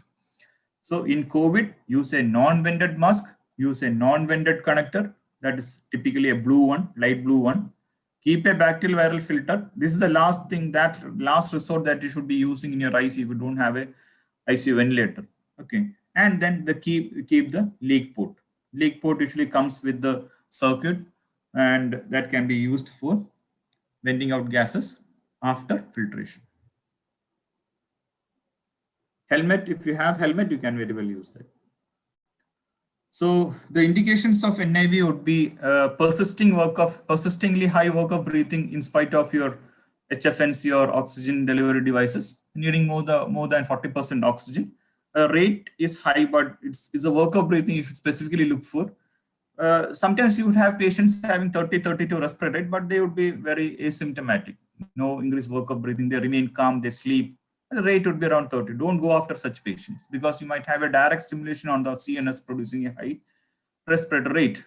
So in COVID, use a non-vented mask, use a non-vented connector. That is typically a blue one, light blue one. Keep a bacterial viral filter. This is the last thing, that last resort that you should be using in your ICU if you don't have a ICU ventilator. Okay, and then keep the leak port. Leak port usually comes with the circuit, and that can be used for venting out gases after filtration. Helmet, if you have helmet, you can very well use that. So the indications of NIV would be persistingly high work of breathing in spite of your HFNC or oxygen delivery devices, needing more than 40% oxygen. Rate is high, but it's a work of breathing you should specifically look for. Sometimes you would have patients having 30-32 respiratory rate, but they would be very asymptomatic. No increased work of breathing, they remain calm, they sleep. The rate would be around 30. Don't go after such patients, because you might have a direct stimulation on the CNS producing a high respiratory rate.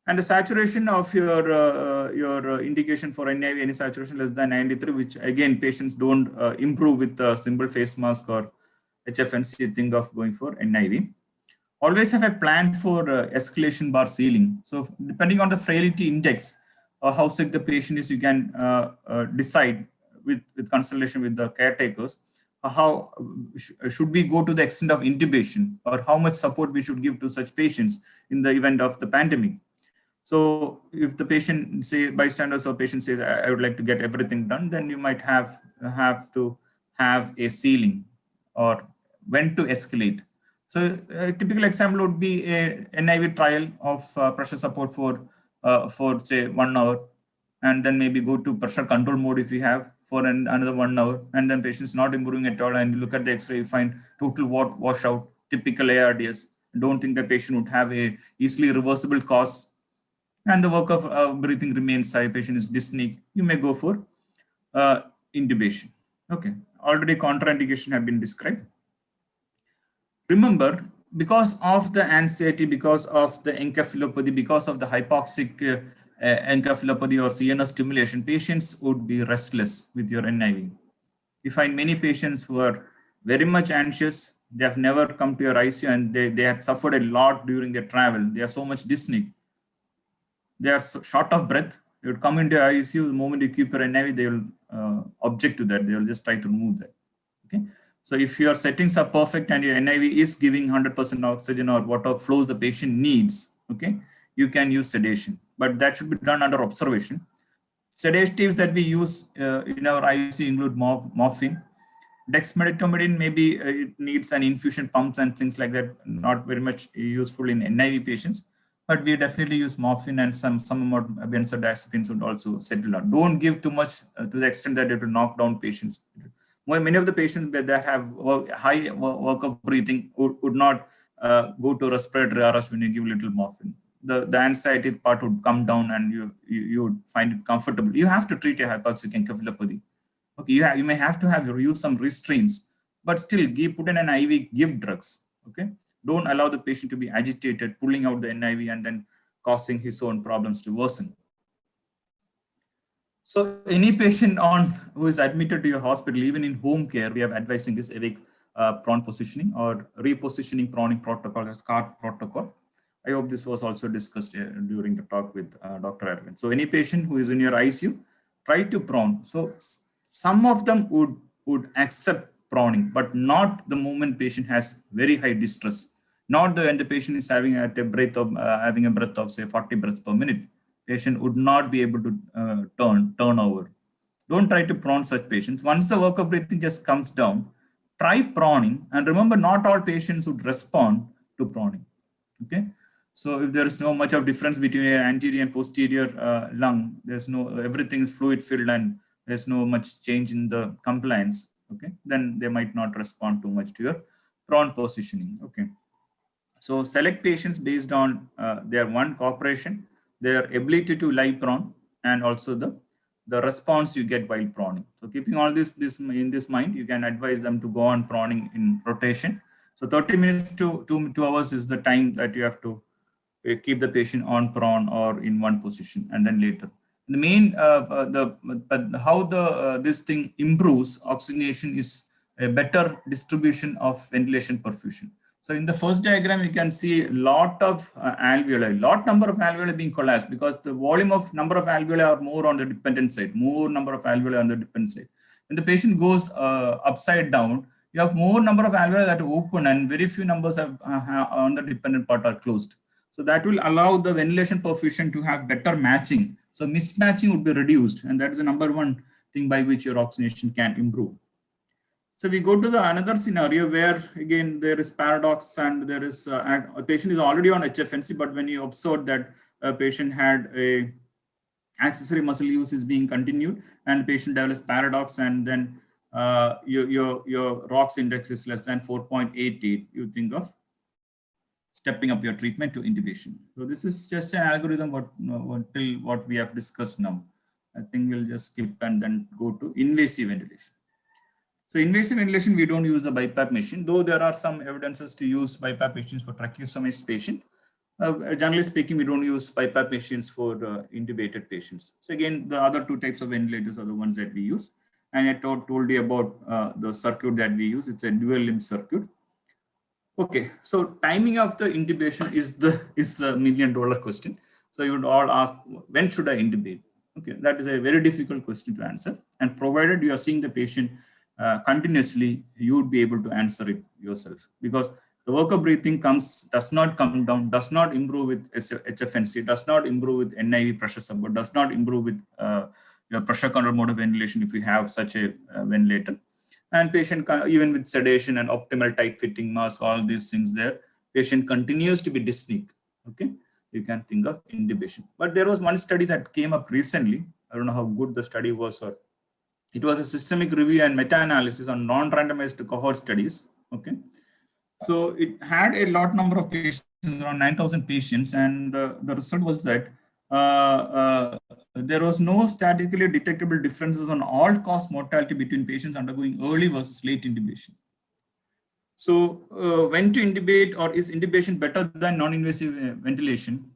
And the saturation of your indication for NIV, any saturation less than 93, which again patients don't improve with the simple face mask or HFNC, think of going for NIV. Always have a plan for escalation bar ceiling. So depending on the frailty index or how sick the patient is, you can decide with consultation with the caretakers how should we go to the extent of intubation, or how much support we should give to such patients in the event of the pandemic. So if the patient say bystanders or patient says, I would like to get everything done, then you might have to have a ceiling or when to escalate. So a typical example would be a NIV trial of pressure support for say 1 hour, and then maybe go to pressure control mode if you have for another 1 hour, and then patient's not improving at all, and you look at the X-ray, you find total washout, typical ARDS. Don't think the patient would have a easily reversible cause, and the work of breathing remains high, patient is dyspneic, you may go for intubation. Okay, already contraindication have been described. Remember, because of the anxiety, because of the encephalopathy, because of the hypoxic encephalopathy or CNS stimulation, patients would be restless with your NIV. You find many patients who are very much anxious, they have never come to your ICU, and they have suffered a lot during their travel. They are so much dyspneic. They are so short of breath. They would come into ICU, the moment you keep your NIV, they will object to that. They will just try to remove that. Okay. So if your settings are perfect and your NIV is giving 100% oxygen or whatever flows the patient needs, okay, you can use sedation, but that should be done under observation. Sedatives that we use in our ICU include morphine. Dexmedetomidine, maybe it needs an infusion pumps and things like that, not very much useful in NIV patients, but we definitely use morphine, and some amount of benzodiazepines would also settle down. Don't give too much to the extent that it will knock down patients. Many of the patients that have high work of breathing would not go to respiratory arrest when you give little morphine. The anxiety part would come down, and you would find it comfortable. You have to treat a hypoxic encephalopathy. Okay, you may have to use some restraints, but still put in an IV, give drugs. Okay, don't allow the patient to be agitated, pulling out the NIV and then causing his own problems to worsen. So any patient who is admitted to your hospital, even in home care, we have advising this awake prone positioning or repositioning proning protocol as CART protocol. I hope this was also discussed during the talk with Dr. Arvind. So any patient who is in your ICU, try to prone. So some of them would accept proning, but not the moment patient has very high distress. Not when the patient is having a breath of say 40 breaths per minute. Patient would not be able to turn over. Don't try to prone such patients. Once the work of breathing just comes down, try proning, and remember, not all patients would respond to proning. Okay, so if there is no much of difference between your anterior and posterior lung, there's everything is fluid filled and there's no much change in the compliance. Okay, then they might not respond too much to your prone positioning. Okay, so select patients based on their cooperation, their ability to lie prone, and also the response you get while proning. So keeping all this in this mind, you can advise them to go on proning in rotation. So 30 minutes to 2 hours is the time that you have to keep the patient on prone or in one position, and then later. The main how this thing improves oxygenation is a better distribution of ventilation perfusion. So in the first diagram, you can see a lot of alveoli, number of alveoli being collapsed, because the volume of number of alveoli are more on the dependent side, more number of alveoli on the dependent side. When the patient goes upside down, you have more number of alveoli that are open, and very few numbers have on the dependent part are closed. So that will allow the ventilation perfusion to have better matching. So mismatching would be reduced, and that is the number one thing by which your oxygenation can improve. So we go to the another scenario where again there is paradox, and there is a patient is already on HFNC, but when you observe that a patient had a accessory muscle use is being continued, and the patient develops paradox, and then your ROX index is less than 4.88, you think of stepping up your treatment to intubation. So this is just an algorithm till what we have discussed now. I think we'll just skip and then go to invasive ventilation. So invasive ventilation, we don't use the BiPAP machine, though there are some evidences to use BiPAP machines for tracheostomized patient. Generally speaking, we don't use BiPAP machines for intubated patients. So again, the other two types of ventilators are the ones that we use. And I told you about the circuit that we use. It's a dual limb circuit. Okay, so timing of the intubation is the $1 million question. So you would all ask, when should I intubate? Okay, that is a very difficult question to answer. And provided you are seeing the patient continuously, you would be able to answer it yourself, because The work of breathing does not come down, does not improve with HFNC, does not improve with NIV pressure support, does not improve with your pressure control mode of ventilation if you have such a ventilator. And patient, even with sedation and optimal tight fitting mask, all these things there, patient continues to be dyspneic. Okay, you can think of intubation. But there was one study that came up recently. I don't know how good the study was, or it was a systemic review and meta-analysis on non-randomized cohort studies. Okay, so it had a lot number of patients, around 9,000 patients, and the result was that there was no statistically detectable differences on all-cause mortality between patients undergoing early versus late intubation. So when to intubate, or is intubation better than non-invasive ventilation,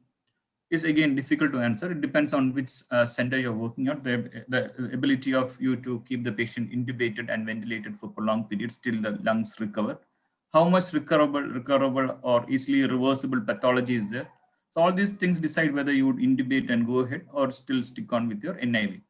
is again difficult to answer. It depends on which center you're working at, the ability of you to keep the patient intubated and ventilated for prolonged periods till the lungs recover. How much recoverable or easily reversible pathology is there? So all these things decide whether you would intubate and go ahead or still stick on with your NIV.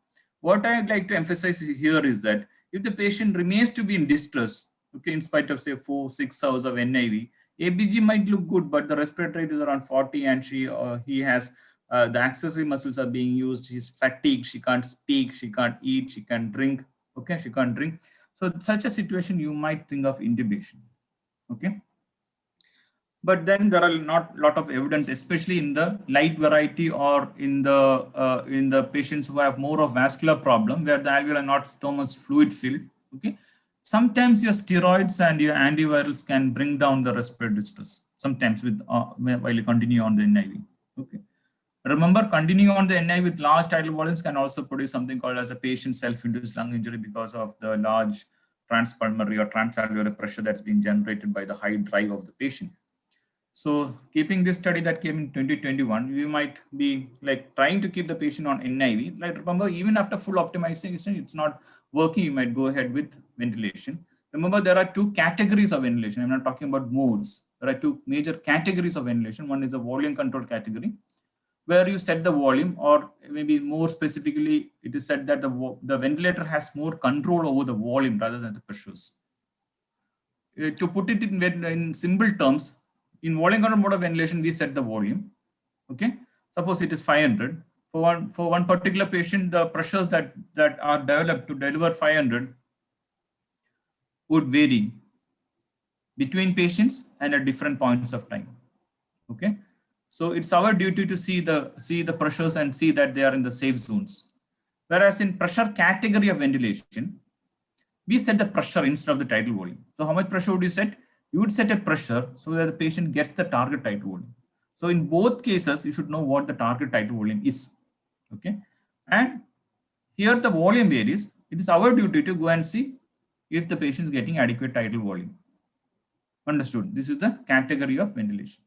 What I'd like to emphasize here is that if the patient remains to be in distress, okay, in spite of say 4-6 hours of NIV, ABG might look good, but the respiratory rate is around 40, and he has the accessory muscles are being used. She's fatigued. She can't speak. She can't eat. She can't drink. Okay, she can't drink. So such a situation, you might think of intubation. Okay, but then there are not a lot of evidence, especially in the light variety or in the patients who have more of vascular problem, where the alveoli are not so much fluid filled. Okay, sometimes your steroids and your antivirals can bring down the respiratory distress. Sometimes with while you continue on the NIV. Okay, remember, continuing on the NIV with large tidal volumes can also produce something called as a patient self-induced lung injury because of the large transpulmonary or transalveolar pressure that's being generated by the high drive of the patient. So keeping this study that came in 2021, we might be like trying to keep the patient on NIV. Like remember, even after full optimization, it's not working, you might go ahead with ventilation. Remember, there are two categories of ventilation. I'm not talking about modes. There are two major categories of ventilation. One is a volume control category, where you set the volume, or maybe more specifically, it is said that the ventilator has more control over the volume rather than the pressures. To put it in simple terms, in volume control mode of ventilation, we set the volume. Okay, suppose it is 500. For one particular patient, the pressures that are developed to deliver 500 would vary between patients and at different points of time. Okay, so it's our duty to see the pressures and see that they are in the safe zones. Whereas in pressure category of ventilation, we set the pressure instead of the tidal volume. So how much pressure would you set? You would set a pressure so that the patient gets the target tidal volume. So in both cases, you should know what the target tidal volume is. Okay, and here the volume varies. It is our duty to go and see if the patient is getting adequate tidal volume. Understood? This is the category of ventilation.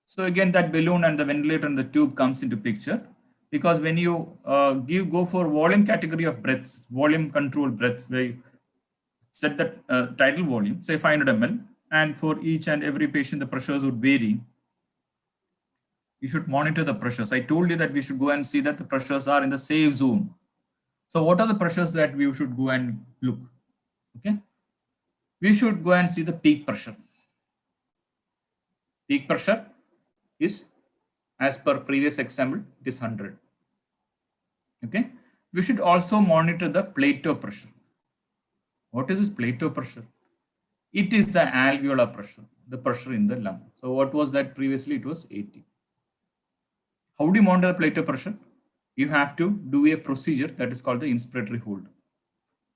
So again, that balloon and the ventilator and the tube comes into picture, because when you go for volume category of breaths, volume control breaths, where you set the tidal volume, say 500 ml, and for each and every patient, the pressures would vary. You should monitor the pressures. I told you that we should go and see that the pressures are in the safe zone. So what are the pressures that we should go and look? Okay, we should go and see the peak pressure. Peak pressure is, as per previous example, it is 100. Okay, we should also monitor the plateau pressure. What is this plateau pressure? It is the alveolar pressure, the pressure in the lung. So what was that previously? It was 80. How do you monitor the plateau pressure? You have to do a procedure that is called the inspiratory hold.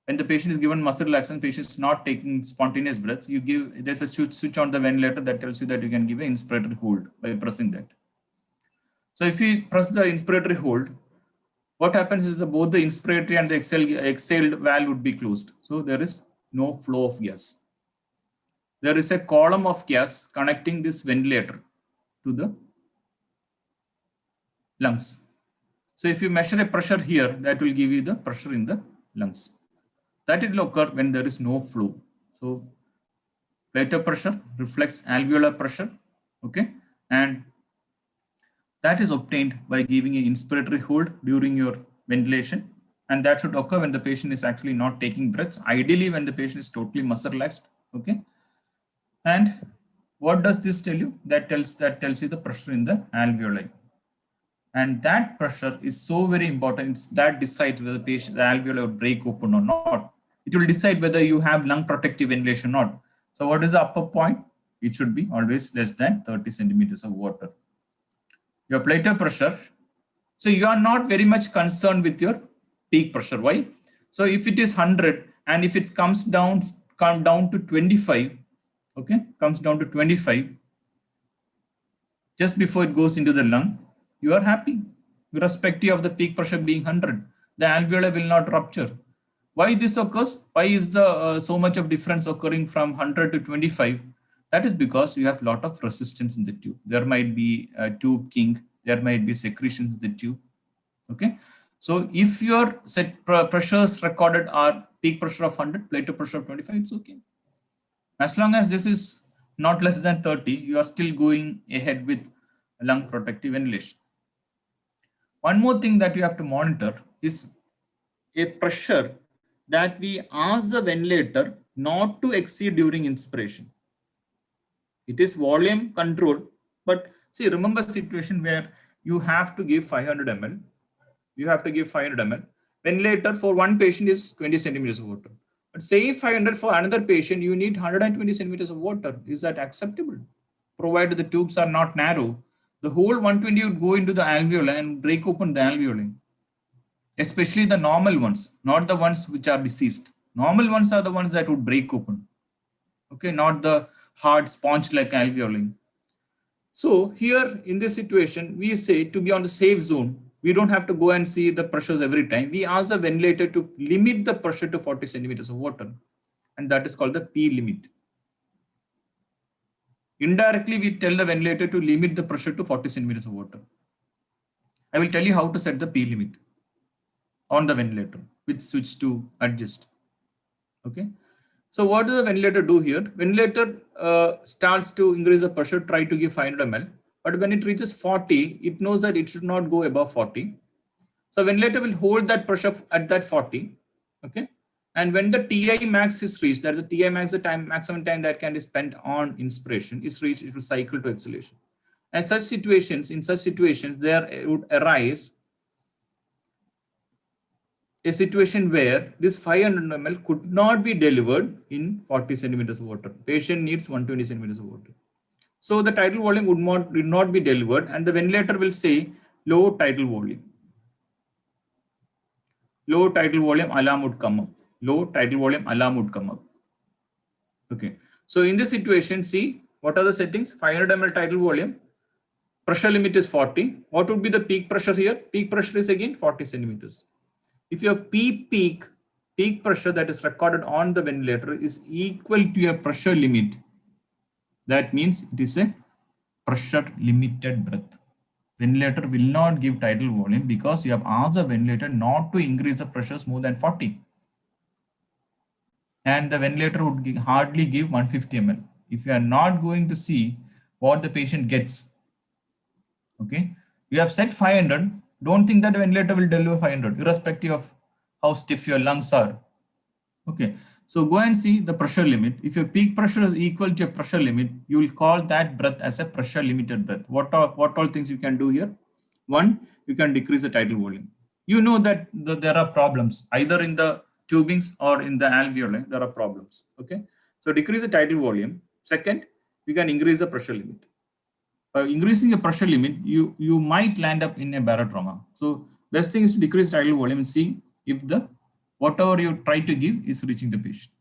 When the patient is given muscle relaxation, patient is not taking spontaneous breaths, there's a switch on the ventilator that tells you that you can give an inspiratory hold by pressing that. So if you press the inspiratory hold, what happens is that both the inspiratory and the exhaled valve would be closed. So there is no flow of gas. There is a column of gas connecting this ventilator to the lungs. So if you measure a pressure here, that will give you the pressure in the lungs. That will occur when there is no flow. So plateau pressure reflects alveolar pressure. Okay, and that is obtained by giving an inspiratory hold during your ventilation, and that should occur when the patient is actually not taking breaths, ideally when the patient is totally muscle relaxed. Okay, And what does this tell you? That tells you the pressure in the alveoli. And that pressure is so very important. It's that decides whether the alveoli will break open or not. It will decide whether you have lung protective ventilation or not. So what is the upper point? It should be always less than 30 centimeters of water. Your plateau pressure. So you are not very much concerned with your peak pressure. Why? So if it is 100 and if it comes down to 25, okay, comes down to 25, just before it goes into the lung, you are happy, irrespective of the peak pressure being 100. The alveoli will not rupture. Why this occurs? Why is the so much of difference occurring from 100 to 25? That is because you have a lot of resistance in the tube. There might be a tube kink. There might be secretions in the tube. Okay. So if your set pressures recorded are peak pressure of 100, plateau pressure of 25, it's okay. As long as this is not less than 30, you are still going ahead with lung protective ventilation. One more thing that you have to monitor is a pressure that we ask the ventilator not to exceed during inspiration. It is volume control, but see, remember a situation where you have to give 500 ml. You have to give 500 ml. Ventilator for one patient is 20 centimeters of water. But say 500 for another patient, you need 120 centimeters of water. Is that acceptable? Provided the tubes are not narrow, the whole 120 would go into the alveoli and break open the alveoli. Especially the normal ones, not the ones which are deceased. Normal ones are the ones that would break open. Okay, not the hard sponge-like alveoli. So here in this situation, we say to be on the safe zone, we don't have to go and see the pressures every time. We ask the ventilator to limit the pressure to 40 centimeters of water. And that is called the P limit. Indirectly, we tell the ventilator to limit the pressure to 40 centimeters of water. I will tell you how to set the P limit on the ventilator, which switch to adjust. Okay. So what does the ventilator do here? Ventilator starts to increase the pressure, try to give 500 ml. But when it reaches 40, it knows that it should not go above 40. So ventilator will hold that pressure at that 40. Okay. And when the TI max is reached, that's the TI max, the time maximum time that can be spent on inspiration is reached, it will cycle to exhalation. And in such situations, there would arise a situation where this 500 ml could not be delivered in 40 centimeters of water. Patient needs 120 centimeters of water. So the tidal volume would not be delivered, and the ventilator will say low tidal volume. Low tidal volume alarm would come up. Low tidal volume alarm would come up. Okay. So in this situation, see what are the settings? 500 ml tidal volume. Pressure limit is 40. What would be the peak pressure here? Peak pressure is again 40 centimeters. If your peak pressure that is recorded on the ventilator is equal to your pressure limit, that means it is a pressure limited breath. Ventilator will not give tidal volume because you have asked the ventilator not to increase the pressures more than 40. And the ventilator would hardly give 150 ml. If you are not going to see what the patient gets, okay, you have set 500, don't think that the ventilator will deliver 500, irrespective of how stiff your lungs are. Okay, so go and see the pressure limit. If your peak pressure is equal to your pressure limit, you will call that breath as a pressure limited breath. What all things you can do here? One, you can decrease the tidal volume. You know that there are problems either in the tubings or in the alveoli. There are problems. Okay, so decrease the tidal volume. Second, you can increase the pressure limit. Increasing the pressure limit, you might land up in a barotrauma. So best thing is to decrease tidal volume and see if the whatever you try to give is reaching the patient.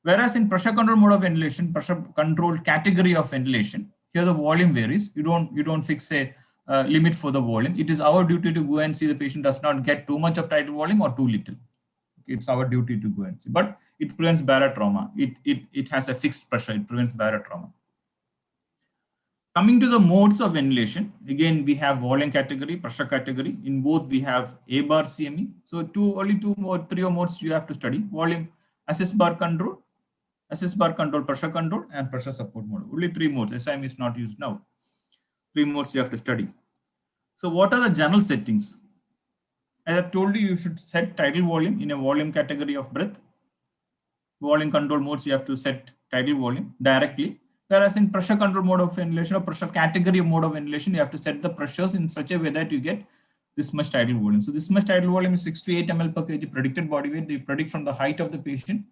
Whereas in pressure control mode of ventilation, pressure control category of ventilation, here the volume varies. You don't fix a limit for the volume. It is our duty to go and see the patient does not get too much of tidal volume or too little. It's our duty to go and see. But it prevents barotrauma. It has a fixed pressure. It prevents barotrauma. Coming to the modes of ventilation, again, we have volume category, pressure category. In both, we have A bar CME. So only two or three modes you have to study: volume, assist bar control, pressure control, and pressure support mode. Only three modes. SIM is not used now. Three modes you have to study. So what are the general settings? I have told you should set tidal volume in a volume category of breath. Volume control modes, you have to set tidal volume directly. Whereas in pressure control mode of ventilation or pressure category mode of ventilation, you have to set the pressures in such a way that you get this much tidal volume. So this much tidal volume is 6 to 8 ml per kg predicted body weight. You predict from the height of the patient.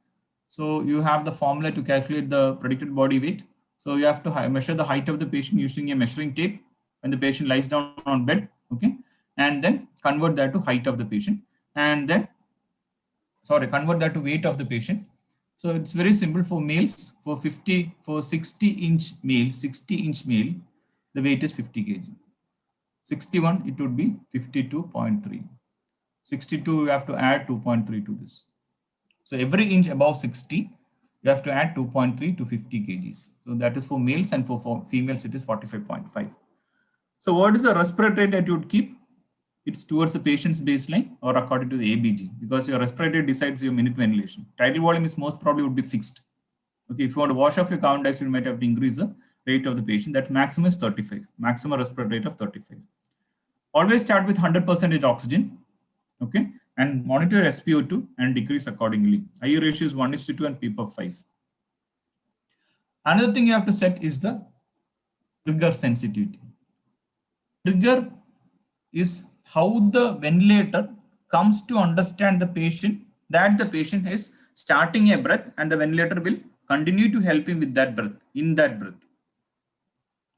So you have the formula to calculate the predicted body weight. So you have to measure the height of the patient using a measuring tape when the patient lies down on bed, okay, and then convert that to height of the patient, and then convert that to weight of the patient. So it's very simple for males. For 60-inch male, the weight is 50 kg. 61, it would be 52.3. 62, you have to add 2.3 to this. So every inch above 60, you have to add 2.3 to 50 kgs. So that is for males, and for females, it is 45.5. So what is the respiratory rate that you would keep? It's towards the patient's baseline or according to the ABG, because your respiratory rate decides your minute ventilation. Tidal volume is most probably would be fixed. Okay, if you want to wash off your carbon dioxide, you might have to increase the rate of the patient. That maximum is 35, maximum respiratory rate of 35. Always start with 100% oxygen, okay, and monitor SpO2 and decrease accordingly. IU ratio is 1:2 and PEEP of 5. Another thing you have to set is the trigger sensitivity. Trigger is how the ventilator comes to understand the patient, that the patient is starting a breath and the ventilator will continue to help him with that breath, in that breath.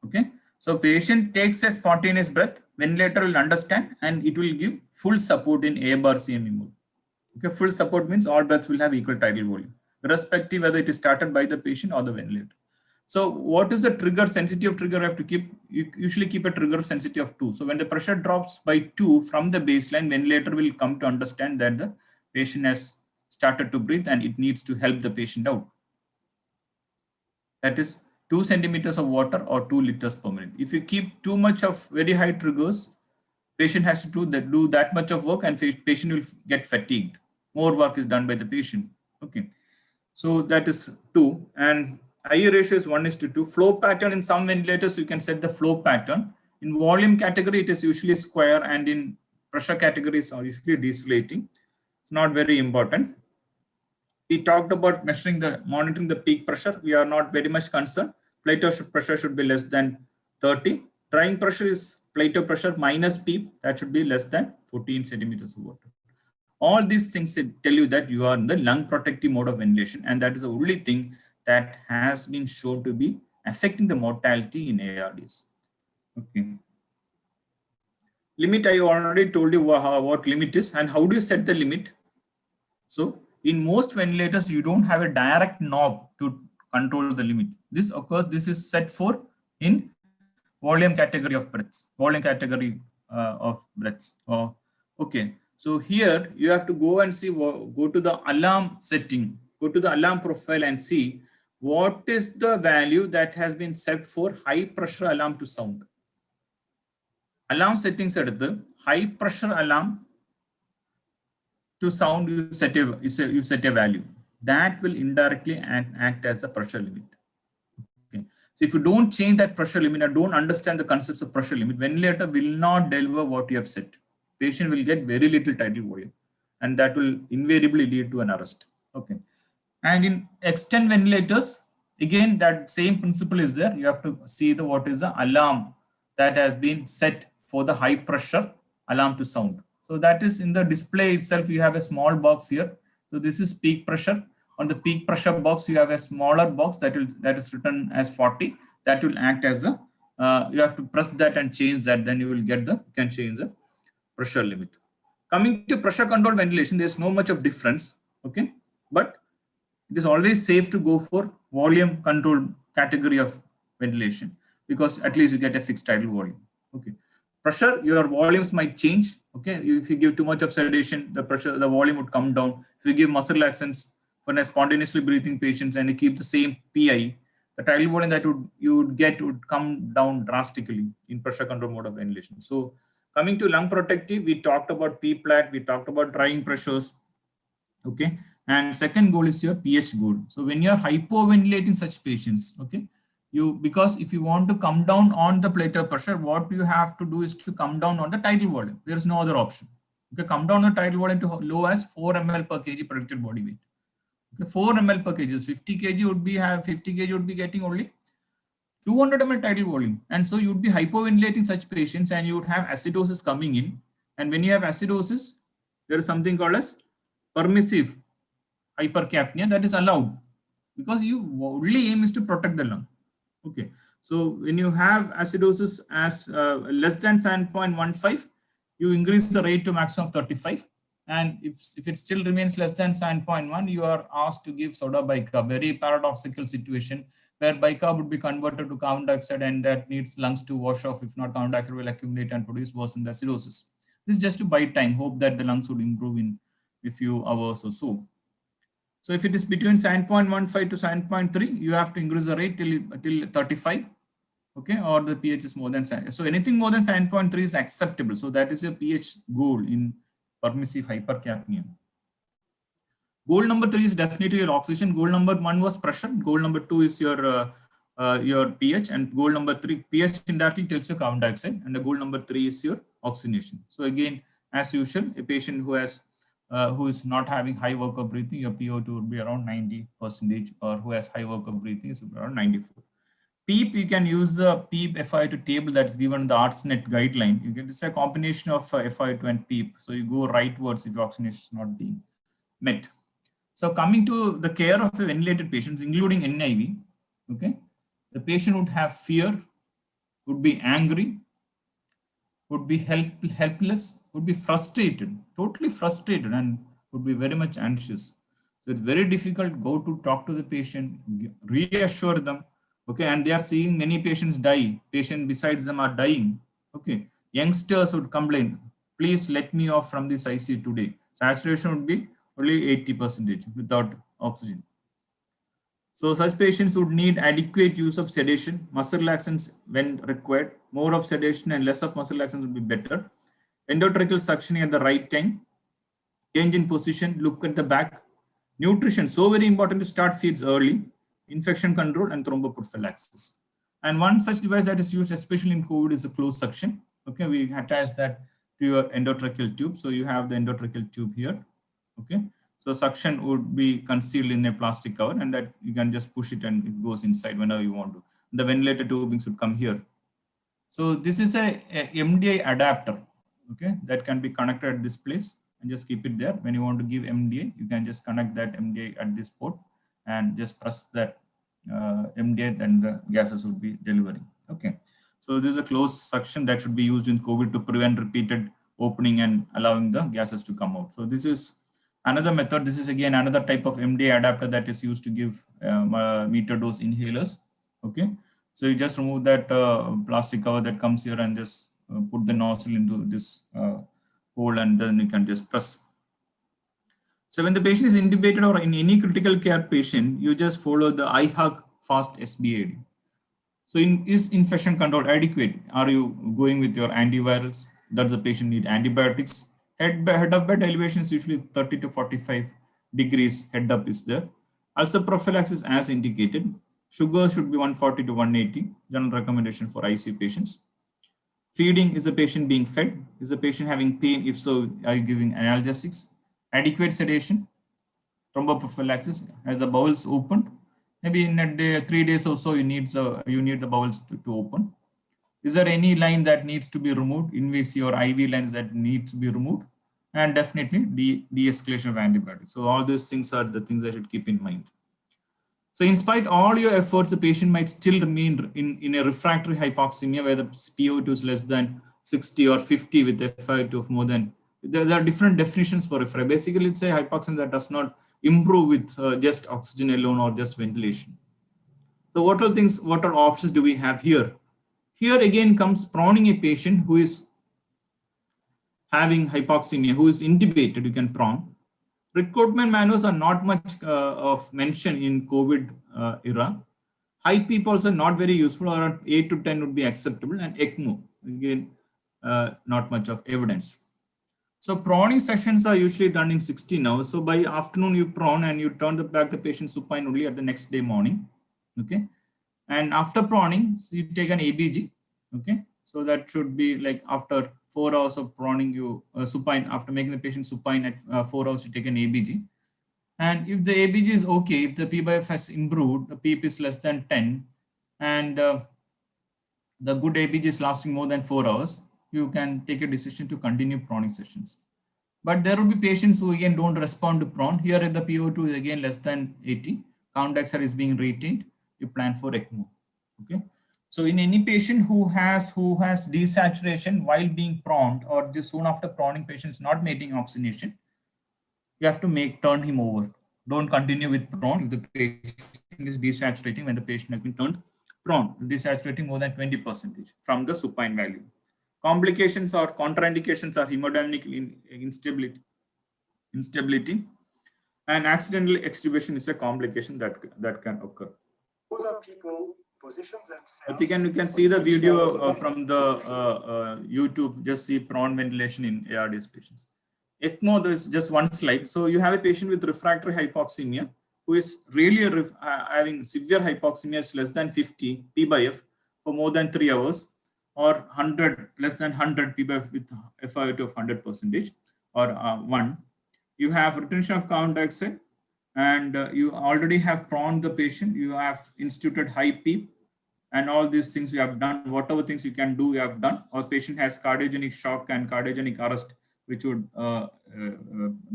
Okay. So patient takes a spontaneous breath, ventilator will understand and it will give full support in A bar CME mode. Okay. Full support means all breaths will have equal tidal volume, irrespective whether it is started by the patient or the ventilator. So what is the trigger, sensitivity of trigger? You have to keep, you usually keep a trigger sensitivity of 2. So when the pressure drops by 2 from the baseline, ventilator will come to understand that the patient has started to breathe and it needs to help the patient out. That is 2 centimeters of water or 2 liters per minute. If you keep too much of very high triggers, patient has to do that much of work and patient will get fatigued. More work is done by the patient. Okay. So that is 2, and IU ratio is 1:2. Flow pattern, in some ventilators, you can set the flow pattern. In volume category, it is usually square, and in pressure categories are usually decelerating. It's not very important. We talked about monitoring the peak pressure. We are not very much concerned. Plateau pressure should be less than 30. Drying pressure is plateau pressure minus PEEP. That should be less than 14 centimeters of water. All these things tell you that you are in the lung protective mode of ventilation, and that is the only thing that has been shown to be affecting the mortality in ARDS. Okay. Limit, I already told you what limit is and how do you set the limit. So in most ventilators, you don't have a direct knob to control the limit. This occurs, this is set for in volume category of breaths, okay. So here you have to go and see, go to the alarm setting, go to the alarm profile and see what is the value that has been set for high pressure alarm to sound. Alarm settings at the high pressure alarm to sound, you set a value that will indirectly act as the pressure limit. Okay. So if you don't change that pressure limit or don't understand the concepts of pressure limit, ventilator will not deliver what you have set. Patient will get very little tidal volume, and that will invariably lead to an arrest. Okay. And in extend ventilators, again, that same principle is there. You have to see what is the alarm that has been set for the high pressure alarm to sound. So that is in the display itself. You have a small box here. So this is peak pressure. On the peak pressure box, you have a smaller box that is written as 40. That will act as a you have to press that and change that. Then you will get can change the pressure limit. Coming to pressure control ventilation, there is no much of difference. Okay, but it is always safe to go for volume control category of ventilation, because at least you get a fixed tidal volume. Okay. Pressure, your volumes might change. Okay. If you give too much of sedation, the volume would come down. If you give muscle relaxants for a spontaneously breathing patients and you keep the same PI, the tidal volume that you would get would come down drastically in pressure control mode of ventilation. So coming to lung protective, we talked about P-plat, we talked about drying pressures. Okay. And second goal is your pH goal. So when you are hypoventilating such patients, okay, because if you want to come down on the plateau pressure, what you have to do is to come down on the tidal volume. There is no other option. Okay, come down the tidal volume to low as 4 ml per kg predicted body weight. Okay, 4 ml per kg. 50 kg would be 50 kg would be getting only 200 ml tidal volume. And so you'd be hypoventilating such patients and you would have acidosis coming in. And when you have acidosis, there is something called as permissive hypercapnia that is allowed because you only aim is to protect the lung. Okay. So when you have acidosis as less than 7.15, you increase the rate to maximum of 35. And if it still remains less than 7.1, you are asked to give soda bicarb. Very paradoxical situation where bicarb would be converted to carbon dioxide and that needs lungs to wash off. If not, carbon dioxide will accumulate and produce worsen the acidosis. This is just to buy time, hope that the lungs would improve in a few hours or so. So if it is between 7.15 to 7.3, you have to increase the rate till 35. Okay, or the pH is more than 7. So anything more than 7.3 is acceptable. So that is your pH goal in permissive hypercapnia. Goal number 3 is definitely your oxygen. Goal number 1 was pressure. Goal number 2 is your pH, and goal number 3, pH indirectly tells you carbon dioxide, and the goal number 3 is your oxygenation. So again, as usual, a patient who is not having high workup breathing, your PO2 would be around 90%, or who has high workup breathing is around 94. PEEP, you can use the PEEP FiO2 table that's given in the ARTSNet guideline. You get it's a combination of FiO2 and PEEP. So you go rightwards if oxygenation is not being met. So coming to the care of a ventilated patients, including NIV, okay, the patient would have fear, would be angry, would be helpless, would be frustrated, totally frustrated, and would be very much anxious. So it's very difficult go to talk to the patient, reassure them, okay, and they are seeing many patients die. Patients besides them are dying, okay. Youngsters would complain, please let me off from this ICU today. Saturation would be only 80% without oxygen. So such patients would need adequate use of sedation, muscle relaxants when required. More of sedation and less of muscle relaxants would be better. Endotracheal suctioning at the right time. Change in position, look at the back. Nutrition, so very important to start feeds early. Infection control and thromboprophylaxis. And one such device that is used especially in COVID is a closed suction. Okay, we attach that to your endotracheal tube. So you have the endotracheal tube here. Okay. So suction would be concealed in a plastic cover, and that you can just push it and it goes inside whenever you want to. The ventilator tubings would come here. So this is a MDI adapter, okay, that can be connected at this place and just keep it there. When you want to give MDI, you can just connect that MDI at this port and just press that MDI, and the gases would be delivering. Okay. So this is a closed suction that should be used in COVID to prevent repeated opening and allowing the gases to come out. So this is another method. This is again another type of MDI adapter that is used to give meter dose inhalers. Okay, so you just remove that plastic cover that comes here and just put the nozzle into this hole, and then you can just press. So when the patient is intubated or in any critical care patient, you just follow the IHUG fast SBAD. So is infection control adequate? Are you going with your antivirals? Does the patient need antibiotics? Head of bed elevation is usually 30 to 45 degrees head up is there. Also prophylaxis as indicated. Sugar should be 140 to 180, general recommendation for ICU patients. Feeding, is the patient being fed? Is the patient having pain? If so, are you giving analgesics? Adequate sedation, thromboprophylaxis, as the bowels opened. Maybe in a day, 3 days or so, you need the bowels to open. Is there any line that needs to be removed, invasive or IV lines that need to be removed? And definitely de-escalation of antibiotics. So all those things are the things I should keep in mind. So in spite of all your efforts, the patient might still remain in a refractory hypoxemia where the PO2 is less than 60 or 50 with FiO2 of more than, there are different definitions for refractory. Basically, it's a hypoxemia that does not improve with just oxygen alone or just ventilation. So what are options do we have here? Here again comes proning a patient who is having hypoxemia, who is intubated, you can prone. Recruitment manuals are not much of mention in COVID era. High PEEP also not very useful, around 8 to 10 would be acceptable, and ECMO, again, not much of evidence. So proning sessions are usually done in 16 hours. So by afternoon you prone and you turn back the patient supine only at the next day morning. Okay. And after proning, so you take an ABG. Okay. So that should be like after 4 hours of proning, you supine, after making the patient supine at 4 hours, you take an ABG. And if the ABG is okay, if the P/F has improved, the PEEP is less than 10, and the good ABG is lasting more than 4 hours, you can take a decision to continue proning sessions. But there will be patients who again don't respond to prawn. Here the PO2 is again less than 80. Count Dexter is being retained. You plan for ECMO. Okay. So in any patient who has desaturation while being prawned, or just soon after prawning, patient is not making oxygenation, you have to turn him over. Don't continue with prawn if the patient is desaturating when the patient has been turned prawn, desaturating more than 20% from the supine value. Complications or contraindications are hemodynamic instability, and accidental extubation is a complication that can occur. Those are people position themselves. You can see the video from the YouTube. Just see prawn ventilation in ARDS patients. ECMO, there's just one slide. So you have a patient with refractory hypoxemia who is really having severe hypoxemia, is less than 50 P/F for more than 3 hours, or 100, less than 100 P/F with FiO2 of 100%, or 1. You have retention of carbon dioxide, and you already have prawned the patient. You have instituted high PEEP, and all these things we have done. Whatever things you can do, you have done. Or patient has cardiogenic shock and cardiogenic arrest, which would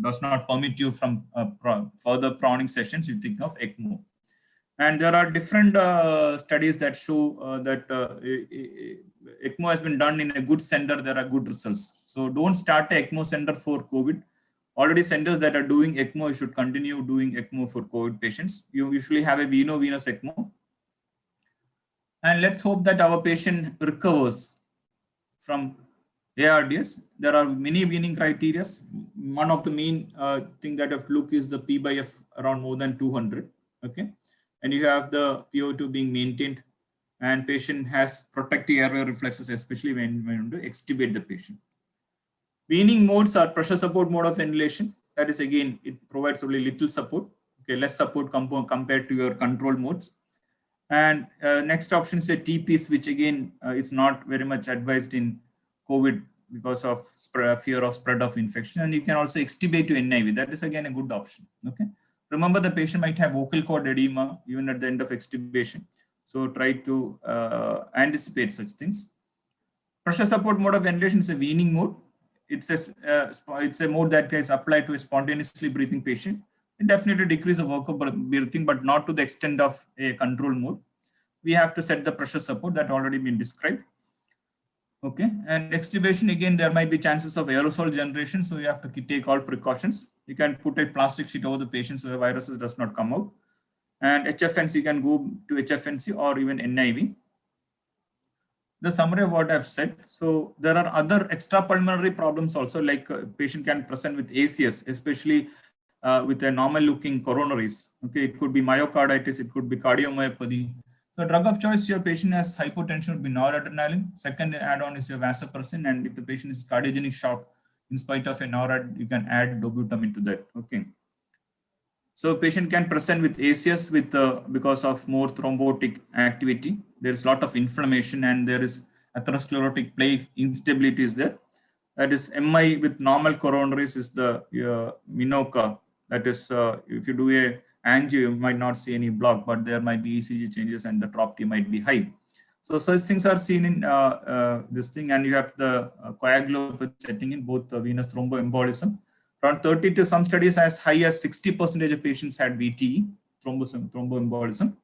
does not permit you from further prawning sessions. You think of ECMO. And there are different studies that show that ECMO has been done in a good center. There are good results. So don't start a ECMO center for COVID. Already centers that are doing ECMO, you should continue doing ECMO for COVID patients. You usually have a veno-venous ECMO. And let's hope that our patient recovers from ARDS. There are many weaning criteria. One of the main thing that I have to look is the P/F around more than 200. Okay. And you have the PO2 being maintained, and patient has protective airway reflexes, especially when you extubate the patient. Weaning modes are pressure support mode of ventilation. That is, again, it provides only little support, okay, less support compared to your control modes. And next option is a TPs, which again is not very much advised in COVID because of fear of spread of infection. And you can also extubate to NIV. That is again a good option. Okay. Remember, the patient might have vocal cord edema even at the end of extubation. So try to anticipate such things. Pressure support mode of ventilation is a weaning mode. It's a mode that is applied to a spontaneously breathing patient. It definitely decreases the work of breathing, but not to the extent of a control mode. We have to set the pressure support that already been described. Okay, and extubation, again, there might be chances of aerosol generation, so you have to take all precautions. You can put a plastic sheet over the patient so the viruses does not come out. And HFNC, you can go to HFNC or even NIV. The summary of what I've said. So there are other extrapulmonary problems also, like patient can present with ACS, especially with a normal looking coronaries. Okay, it could be myocarditis, it could be cardiomyopathy. So drug of choice, your patient has hypotension, would be noradrenaline. Second add-on is your vasopressin, and if the patient is cardiogenic shock, in spite of a norad, you can add dobutamine to that. Okay. So patient can present with ACS with because of more thrombotic activity. There is a lot of inflammation, and there is atherosclerotic plaque instability is there. That is MI with normal coronaries is the MINOCA. That is, if you do a angio, you might not see any block, but there might be ECG changes and the TROP-T might be high. So such things are seen in this thing, and you have the coagulopathy setting in both venous thromboembolism. Around 30 to some studies as high as 60% of patients had VTE, thromboembolism.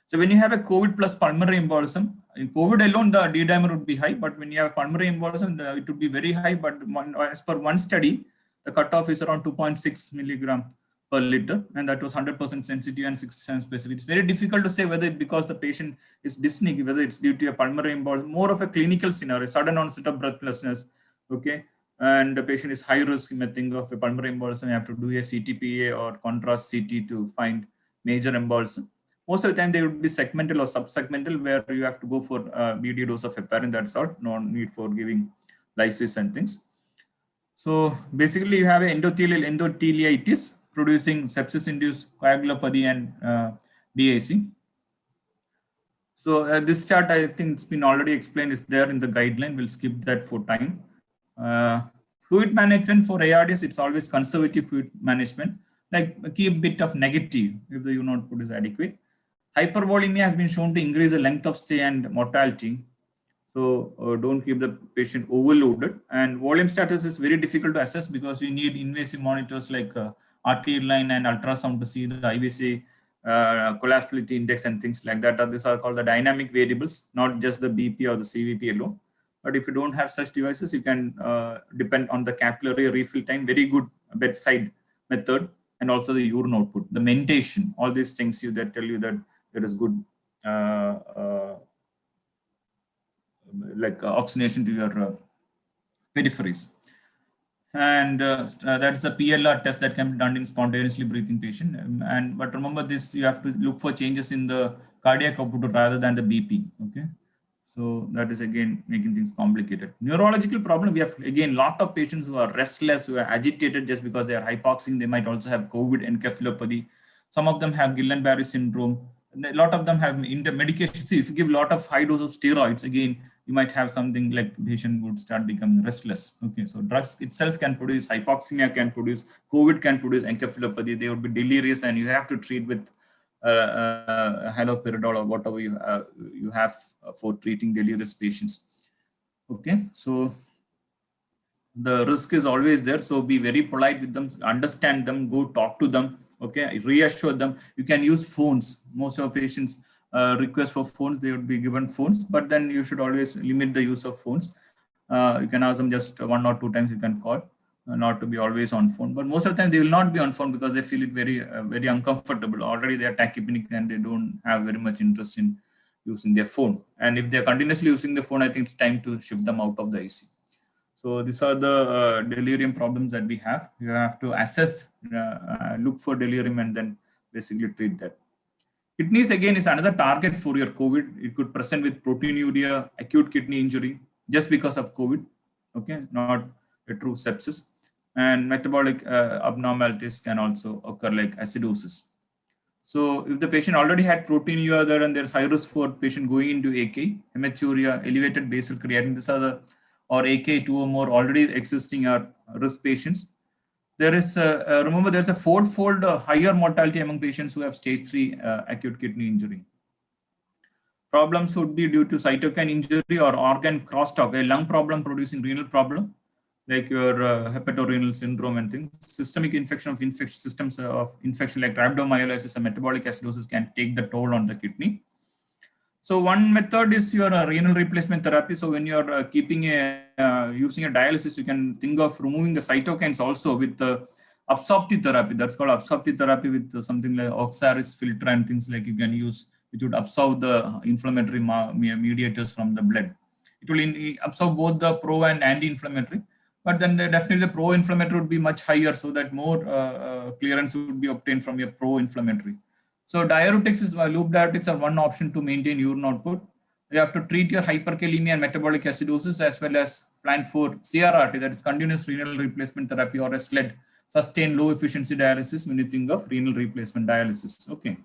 So when you have a COVID plus pulmonary embolism, in COVID alone, the D-dimer would be high, but when you have pulmonary embolism, it would be very high. But as per one study, the cutoff is around 2.6 milligram per liter, and that was 100% sensitive and 60% specific. It's very difficult to say whether it's because the patient is dyspneic, whether it's due to a pulmonary embolism, more of a clinical scenario, sudden onset of breathlessness, okay, and the patient is high risk. You may think of a pulmonary embolism, you have to do a CTPA or contrast CT to find major embolism. Most of the time, they would be segmental or subsegmental, where you have to go for BD dose of heparin, that's all, no need for giving lysis and things. So basically, you have an endotheliitis producing sepsis-induced coagulopathy and DIC. So this chart, I think it's been already explained, is there in the guideline. We'll skip that for time. Fluid management for ARDS, it's always conservative fluid management, like keep a bit of negative if the U0 output is adequate. Hypervolemia has been shown to increase the length of stay and mortality. So don't keep the patient overloaded. And volume status is very difficult to assess because we need invasive monitors like RT line and ultrasound to see the IVC collapsibility index and things like that. These are called the dynamic variables, not just the BP or the CVP alone. But if you don't have such devices, you can depend on the capillary refill time, very good bedside method, and also the urine output, the mentation, all these things that tell you that there is good oxygenation to your peripheries. And that's a PLR test that can be done in spontaneously breathing patient. But remember this, you have to look for changes in the cardiac output rather than the BP. Okay. So that is again making things complicated. Neurological problem, we have again lot of patients who are restless, who are agitated just because they are hypoxic. They might also have COVID encephalopathy. Some of them have Guillain-Barré syndrome. A lot of them have medication. See, if you give a lot of high dose of steroids, again, you might have something like the patient would start becoming restless. Okay, so drugs itself can produce hypoxemia, can produce COVID, can produce encephalopathy. They would be delirious, and you have to treat with haloperidol or whatever you have for treating delirious patients. Okay, so the risk is always there. So be very polite with them, understand them, go talk to them. Okay, reassure them. You can use phones. Most of patients request for phones, they would be given phones, but then you should always limit the use of phones. You can ask them just 1 or 2 times you can call, not to be always on phone. But most of the time they will not be on phone because they feel it very uncomfortable. Already they are tachypneic and they don't have very much interest in using their phone. And if they're continuously using the phone, I think it's time to shift them out of the ICU. So these are the delirium problems that we have. You have to assess, look for delirium and then basically treat that. Kidneys again is another target for your COVID. It could present with proteinuria, acute kidney injury just because of COVID, okay, not a true sepsis. And metabolic abnormalities can also occur like acidosis. So if the patient already had proteinuria there and there's high risk for patient going into AK, hematuria, elevated basal creatinine, these are the, or AK2 or more already existing are risk patients. There is, remember, there's a fourfold higher mortality among patients who have stage 3 acute kidney injury. Problems would be due to cytokine injury or organ crosstalk, a lung problem producing renal problem, like your hepatorenal syndrome and things. Systemic infection of infection systems of infection like rhabdomyolysis and metabolic acidosis can take the toll on the kidney. So one method is your renal replacement therapy. So when you're keeping using a dialysis, you can think of removing the cytokines also with the absorptive therapy. That's called absorptive therapy with something like Oxaris filter and things like you can use, which would absorb the inflammatory mediators from the blood. It will absorb both the pro and anti-inflammatory, but then definitely the pro-inflammatory would be much higher, so that more clearance would be obtained from your pro-inflammatory. So diuretics is loop diuretics are one option to maintain urine output. You have to treat your hyperkalemia and metabolic acidosis as well as plan for CRRT, that is continuous renal replacement therapy, or a SLED, sustained low efficiency dialysis, when you think of renal replacement dialysis. Okay.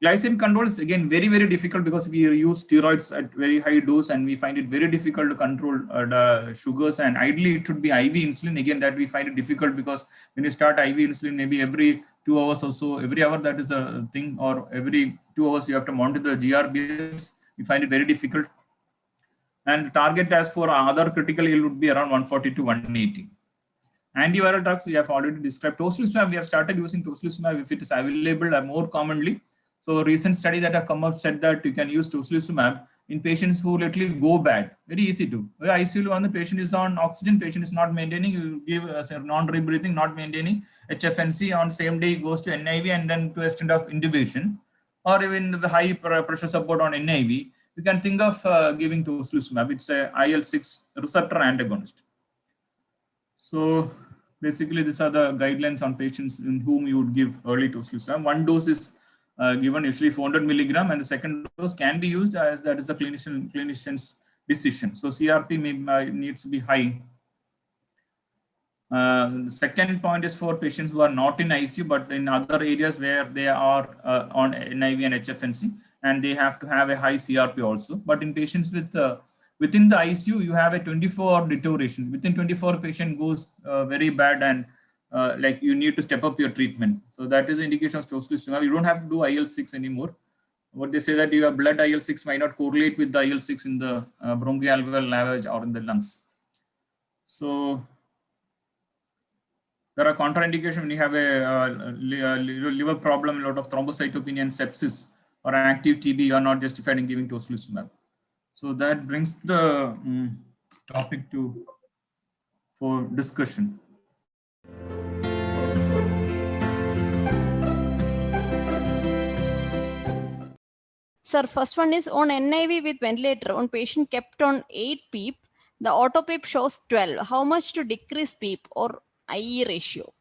Glycemic control is again very difficult because we use steroids at very high dose and we find it very difficult to control the sugars, and ideally it should be IV insulin. Again, that we find it difficult because when you start IV insulin, maybe every 2 hours or so, every hour, that is a thing, or every 2 hours you have to monitor the GRBS. We find it very difficult. And target as for other critical ill would be around 140 to 180. Antiviral drugs we have already described. Tocilizumab, we have started using tocilizumab if it is available more commonly. So recent study that have come up said that you can use tocilizumab in patients who literally go bad. Very easy to. ICU when the patient is on oxygen, patient is not maintaining, you give non-rebreathing, not maintaining, HFNC, on same day goes to NIV and then to extent of intubation, or even the high pressure support on NIV. You can think of giving tocilizumab. It's a IL-6 receptor antagonist. So basically, these are the guidelines on patients in whom you would give early tocilizumab. One dose is given usually 400 milligram, and the second dose can be used as that is the clinician's decision. So CRP needs to be high. The second point is for patients who are not in ICU but in other areas where they are on NIV and HFNC, and they have to have a high CRP also. But in patients with within the ICU, you have a 24-hour deterioration. Within 24, patient goes very bad, and like you need to step up your treatment. So that is an indication of tocilizumab. You don't have to do IL-6 anymore. what they say that your blood IL-6 might not correlate with the IL-6 in the bronchoalveolar lavage or in the lungs. So there are contraindications when you have a liver problem, a lot of thrombocytopenia and sepsis or active TB. You are not justified in giving tocilizumab. So that brings the topic for discussion. Sir, first one is on NIV with ventilator. On patient kept on 8 PEEP, the auto PEEP shows 12. How much to decrease PEEP or IE ratio?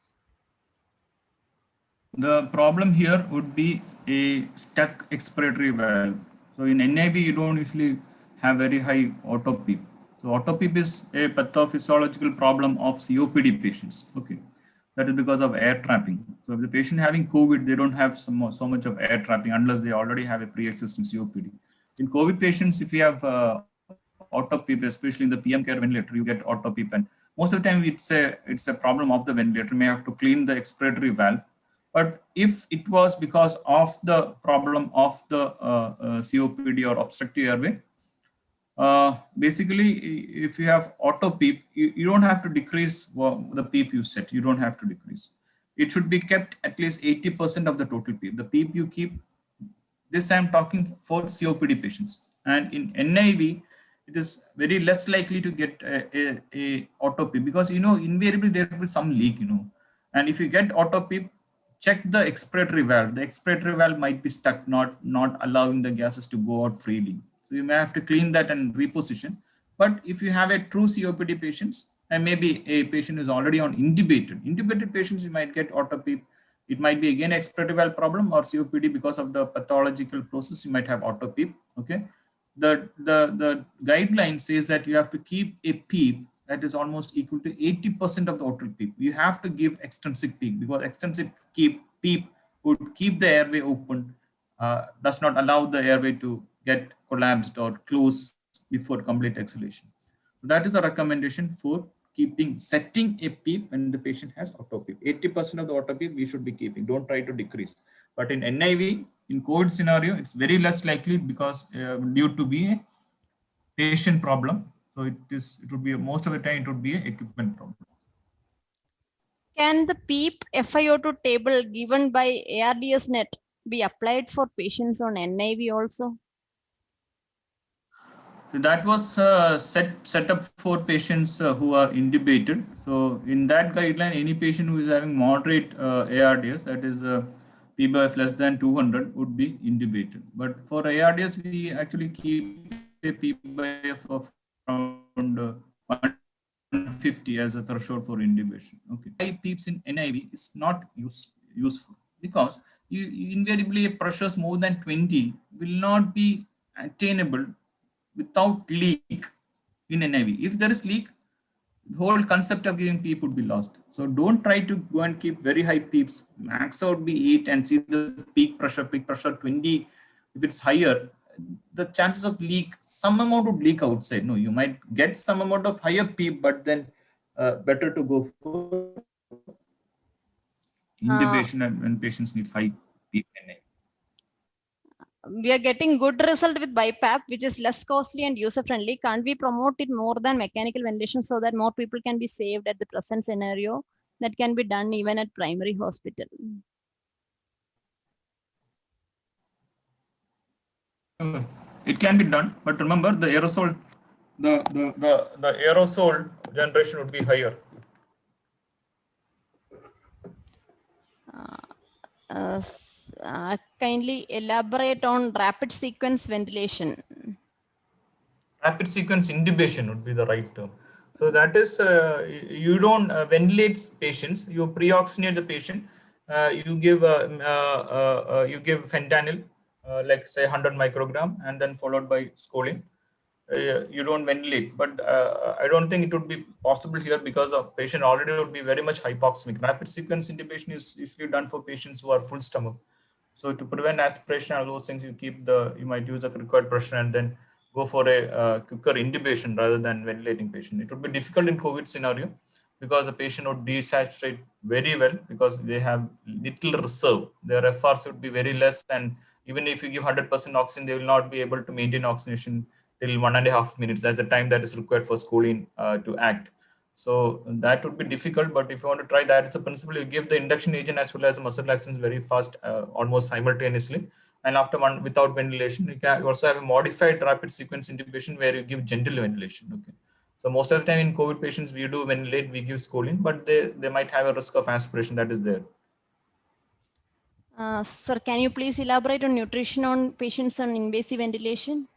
The problem here would be a stuck expiratory valve. So in NIV, you don't usually have very high auto PEEP. So auto PEEP is a pathophysiological problem of COPD patients. Okay, that is because of air trapping. So if the patient having COVID, they don't have so much of air trapping unless they already have a pre-existing COPD. In COVID patients, if you have auto PEEP, especially in the PM care ventilator, you get auto PEEP, and most of the time it's a problem of the ventilator. You may have to clean the expiratory valve. But if it was because of the problem of the COPD or obstructive airway, basically, if you have auto PEEP, you don't have to decrease the PEEP you set. You don't have to decrease. It should be kept at least 80% of the total PEEP. The PEEP you keep, this I'm talking for COPD patients. And in NIV, it is very less likely to get a auto PEEP because, invariably there will be some leak, And if you get auto PEEP, check the expiratory valve. The expiratory valve might be stuck, not allowing the gases to go out freely. So you may have to clean that and reposition. But if you have a true COPD patients, and maybe a patient is already on intubated patients, you might get auto PEEP. It might be again expiratory valve problem or COPD because of the pathological process. You might have auto PEEP. Okay, the guideline says that you have to keep a PEEP that is almost equal to 80% of the total PEEP. You have to give extrinsic PEEP because extrinsic PEEP would keep the airway open, does not allow the airway to get collapsed or close before complete exhalation. So that is a recommendation for setting a PEEP when the patient has auto PEEP. 80% of the auto PEEP we should be keeping. Don't try to decrease. But in NIV, in COVID scenario, it's very less likely because due to be a patient problem. So it would be most of the time it would be an equipment problem. Can the PEEP FiO2 table given by ARDS net be applied for patients on NIV also? That was set up for patients who are intubated. So in that guideline, any patient who is having moderate ARDS, that is PEEP of less than 200, would be intubated. But for ARDS, we actually keep a PEEP of around 150 as a threshold for intubation. Okay, high PEEPs in NIV is not useful because invariably pressures more than 20 will not be attainable without leak in NIV. If there is leak, the whole concept of giving PEEP would be lost. So don't try to go and keep very high PEEPs. Max out be 8 and see the peak pressure 20. If it's higher, the chances of leak, some amount would leak outside. No, you might get some amount of higher PEEP, but then better to go for intubation when patients need high PEEP. We are getting good result with BiPAP, which is less costly and user friendly. Can't we promote it more than mechanical ventilation so that more people can be saved at the present scenario? That can be done even at primary hospital. It can be done, but remember the aerosol, the aerosol generation would be higher. Kindly elaborate on rapid sequence ventilation. Rapid sequence intubation would be the right term. So that is, you don't ventilate patients, you pre-oxygenate the patient, you give fentanyl, like say 100 microgram, and then followed by scoline. You don't ventilate, but I don't think it would be possible here because the patient already would be very much hypoxemic. Rapid sequence intubation is usually done for patients who are full stomach. So to prevent aspiration and those things, you might use a required pressure and then go for a quicker intubation rather than ventilating patient. It would be difficult in COVID scenario because the patient would desaturate very well because they have little reserve. Their FRs would be very less and even if you give 100% oxygen, they will not be able to maintain oxygenation till 1.5 minutes. That's the time that is required for scoline to act. So that would be difficult, but if you want to try, that is the principle. You give the induction agent as well as the muscle relaxants very fast, almost simultaneously. And after one, without ventilation, you also have a modified rapid sequence intubation where you give gentle ventilation. Okay. So most of the time in COVID patients, we do ventilate, we give scoline, but they might have a risk of aspiration that is there. Sir, can you please elaborate on nutrition on patients on invasive ventilation?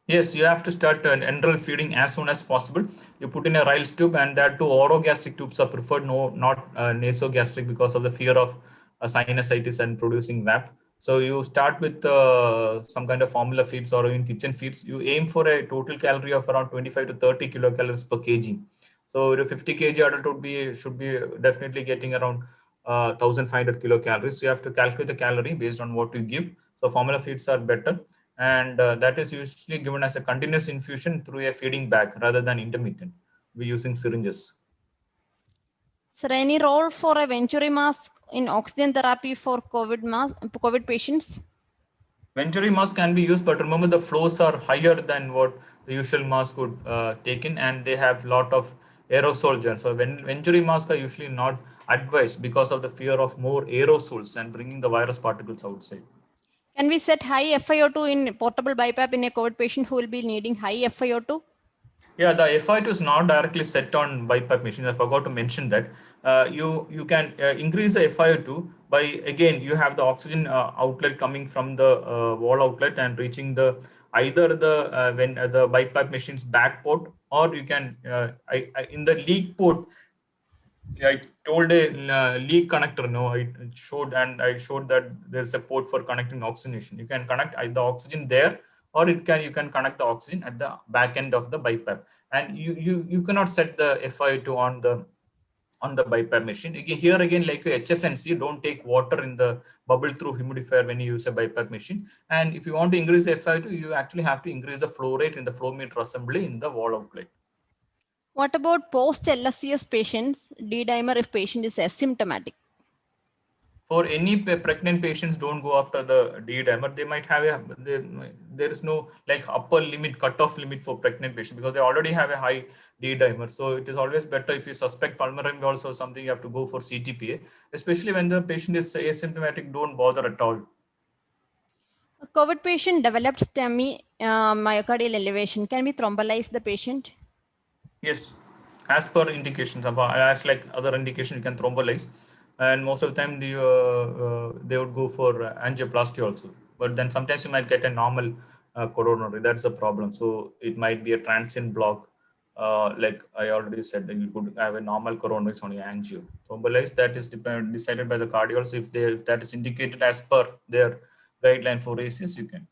Yes, you have to start enteral feeding as soon as possible. You put in a Ryle's tube, and that two orogastric tubes are preferred, no, not nasogastric, because of the fear of sinusitis and producing VAP. So you start with some kind of formula feeds or in kitchen feeds. You aim for a total calorie of around 25 to 30 kilocalories per kg. So a 50 kg adult should be definitely getting around 1,500 kilocalories. So you have to calculate the calorie based on what you give. So formula feeds are better, and that is usually given as a continuous infusion through a feeding bag rather than intermittent. We're using syringes. Sir, any role for a Venturi mask in oxygen therapy for COVID patients? Venturi mask can be used, but remember the flows are higher than what the usual mask would take in, and they have a lot of aerosol gel. So Venturi masks are usually not advised because of the fear of more aerosols and bringing the virus particles outside. Can we set high FiO2 in portable BiPAP in a COVID patient who will be needing high FiO2? Yeah, the FiO2 is not directly set on BiPAP machine. I forgot to mention that. You can increase the FiO2 by, again, you have the oxygen outlet coming from the wall outlet and reaching the either the when the BiPAP machine's back port, or you can in the leak port. I told a leak connector. No, I showed that there's a port for connecting oxygenation. You can connect the oxygen there, or you can connect the oxygen at the back end of the BiPAP. And you cannot set the FiO2 on the BiPAP machine. Here again, like HFNC, don't take water in the bubble through humidifier when you use a BiPAP machine. And if you want to increase the FiO2, you actually have to increase the flow rate in the flow meter assembly in the wall outlet. What about post LSCS patients, D-dimer if patient is asymptomatic? For any pregnant patients, don't go after the D-dimer. They might have there is no like upper limit, cutoff limit for pregnant patients because they already have a high D-dimer. So it is always better if you suspect pulmonary embolism or something, you have to go for CTPA, especially when the patient is asymptomatic. Don't bother at all. A COVID patient developed STEMI myocardial elevation. Can we thrombolyze the patient? Yes, as per indications, as like other indication, you can thrombolyze, and most of the time they would go for angioplasty also. But then sometimes you might get a normal coronary. That's a problem. So it might be a transient block. Like I already said, that you could have a normal coronary on your angio. Thrombolyze, that is decided by the cardiologist. If that is indicated as per their guideline for ACS, you can.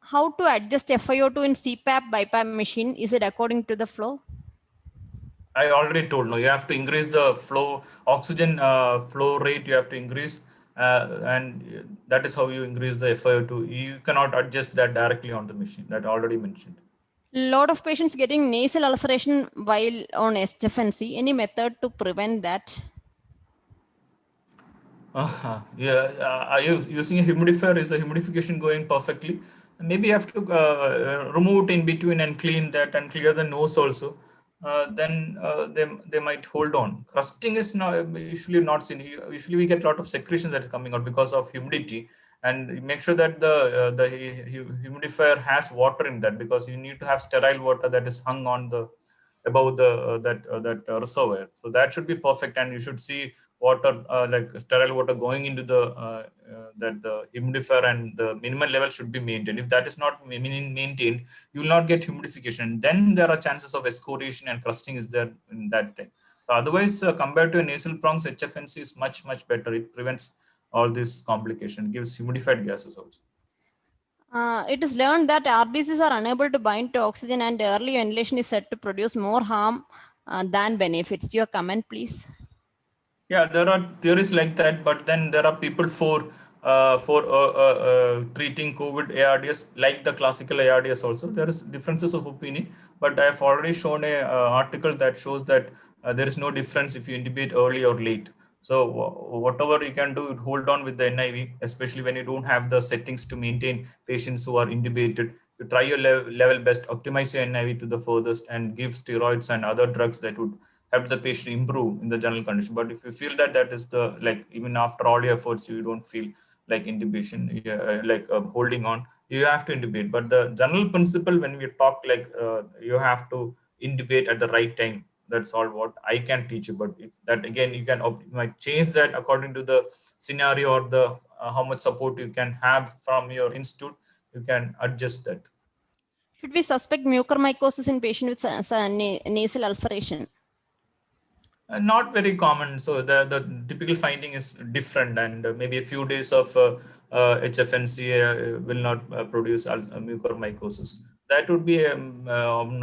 How to adjust FiO2 in CPAP BiPAP machine? Is it according to the flow? I already told. No, you have to increase the flow, oxygen flow rate. You have to increase, and that is how you increase the FiO2. You cannot adjust that directly on the machine. That I already mentioned. Lot of patients getting nasal ulceration while on HFNC. Any method to prevent that? Yeah, using a humidifier, is the humidification going perfectly? Maybe you have to remove it in between and clean that and clear the nose also. Then they might hold on. Crusting is usually not seen. Usually we get a lot of secretion that is coming out because of humidity, and make sure that the humidifier has water in that, because you need to have sterile water that is hung on the above the that reservoir. So that should be perfect, and you should see water like sterile water going into the that the humidifier, and the minimum level should be maintained. If that is not maintained, you will not get humidification. Then there are chances of excoriation and crusting is there in that time. So otherwise, compared to a nasal prongs, HFNC is much better. It prevents all this complication, gives humidified gases also. It is learned that RBCs are unable to bind to oxygen, and early ventilation is said to produce more harm than benefits. Your comment, please. Yeah, there are theories like that, but then there are people for treating COVID ARDS like the classical ARDS also. There is differences of opinion, but I have already shown a article that shows that there is no difference if you intubate early or late. So whatever you can do, hold on with the NIV, especially when you don't have the settings to maintain patients who are intubated. You try your level best, optimize your NIV to the furthest, and give steroids and other drugs that would help the patient improve in the general condition. But if you feel that that is the, like, even after all your efforts, you don't feel like intubation, holding on, you have to intubate. But the general principle when we talk, like, you have to intubate at the right time. That's all what I can teach you. But if that, again, you can you might change that according to the scenario, or the how much support you can have from your institute. You can adjust that. Should we suspect mucormycosis in patient with nasal ulceration? Not very common. So the typical finding is different, and maybe a few days of HFNC will not produce mucormycosis. That would be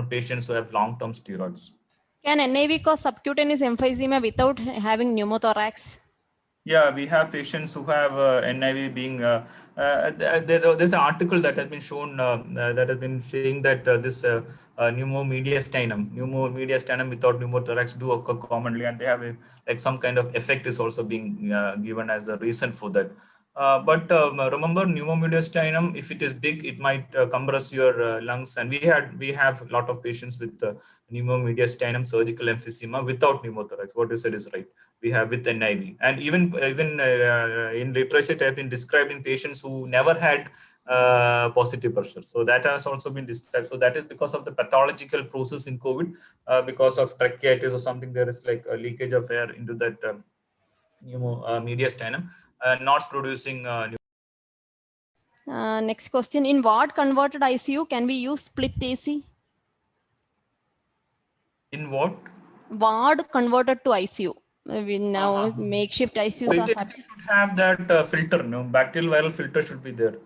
patients who have long-term steroids. Can NIV cause subcutaneous emphysema without having pneumothorax? Yeah, we have patients who have NIV being. There's an article that has been shown that has been saying that this pneumomediastinum without pneumothorax do occur commonly, and they have like some kind of effect is also being given as a reason for that. But remember, pneumomediastinum, if it is big, it might compress your lungs, and we have a lot of patients with pneumomediastinum surgical emphysema without pneumothorax. What you said is right. We have with NIV, and even in literature it has been described in patients who never had positive pressure. So that has also been described. So that is because of the pathological process in COVID, because of tracheitis or something. There is like a leakage of air into that mediastinum, not producing. Next question: in ward converted ICU, can we use split AC? In what? Ward converted to ICU. We now makeshift ICUs are happening. Should have that filter. No, bacterial viral filter should be there.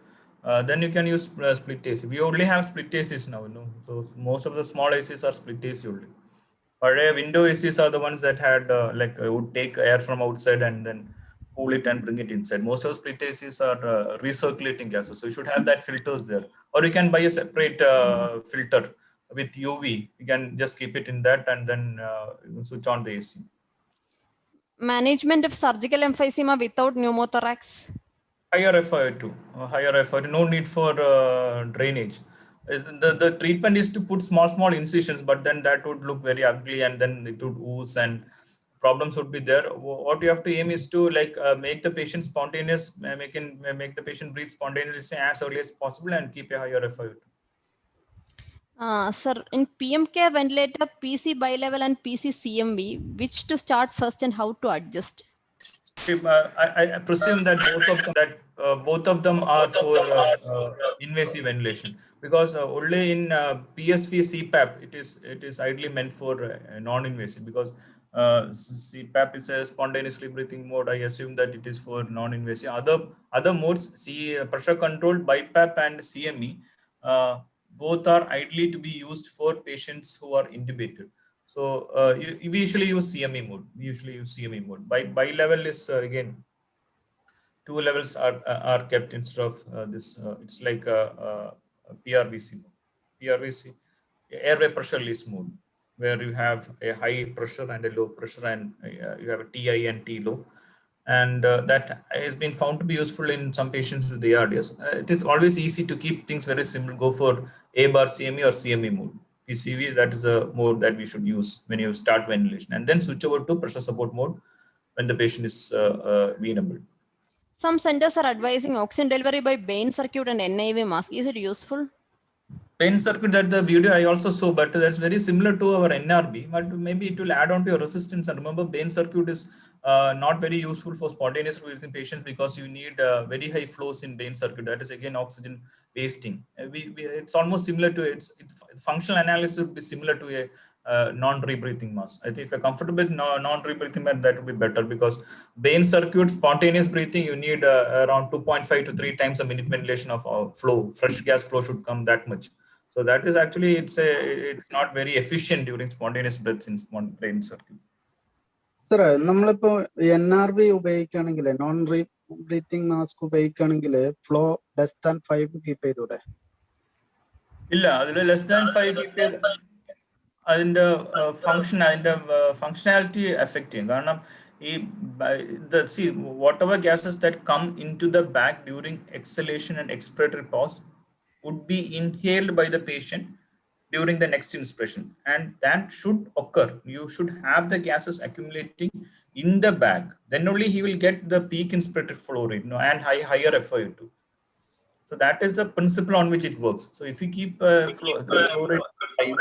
Then you can use split AC. We only have split ACs now. No, so most of the small ACs are split AC only. Window ACs are the ones that had would take air from outside and then cool it and bring it inside. Most of the split ACs are recirculating gases, so you should have that filters there. Or you can buy a separate filter with UV. You can just keep it in that and then switch on the AC. Management of surgical emphysema without pneumothorax. Higher FiO2, higher FiO2. No need for drainage. The treatment is to put small incisions, but then that would look very ugly, and then it would ooze, and problems would be there. What you have to aim is to make the patient spontaneous, make the patient breathe spontaneously as early as possible, and keep a higher FiO2. Sir, in PMK ventilator, PC bilevel and PC CMV, which to start first and how to adjust? I presume that both of them are for invasive ventilation, because only in PSV CPAP it is ideally meant for non-invasive, because CPAP is a spontaneously breathing mode. I assume that it is for non-invasive. Other modes, pressure controlled, BiPAP and CME, both are ideally to be used for patients who are intubated. So we usually use CME mode. Bi-level is again, 2 levels are kept instead of this. It's like a PRVC mode. PRVC, airway pressure release mode, where you have a high pressure and a low pressure, and you have a TI and T low. And that has been found to be useful in some patients with ARDS. It is always easy to keep things very simple. Go for A-bar CME or CME mode. PCV, that is a mode that we should use when you start ventilation, and then switch over to pressure support mode when the patient is venable. Some centers are advising oxygen delivery by Bain circuit and NIV mask. Is it useful? Bain circuit, that the video I also saw, but that's very similar to our NRB, but maybe it will add on to your resistance. And remember, Bain circuit is not very useful for spontaneous breathing patients, because you need very high flows in Bain circuit. That is again oxygen wasting. It's almost similar to its functional analysis would be similar to a non-rebreathing mask. I think if you're comfortable with non-rebreathing mask, that would be better, because Bain circuit spontaneous breathing, you need around 2.5 to 3 times a minute ventilation of flow. Fresh gas flow should come that much. So that is actually, it's not very efficient during spontaneous breaths in Bain circuit. Sir, നമ്മളിപ്പോ NRB ഉപയോഗിക്കുകയാണെങ്കിൽ non breathing mask ഉപയോഗിക്കുകയാണെങ്കിൽ flow less than 5 keep ചെയ്തൂടെ? ഇല്ല, അതിൽ less than 5 keep ചെയ്ത് അതിന്റെ functionality effect ചെയ്യും. കാരണം See, whatever gases that come into the bag during exhalation and expiratory pause would be inhaled by the patient during the next inspiration, and that should occur. You should have the gases accumulating in the bag. Then only he will get the peak inspiratory flow rate, and higher FiO2. So that is the principle on which it works. So if you keep the flow rate high,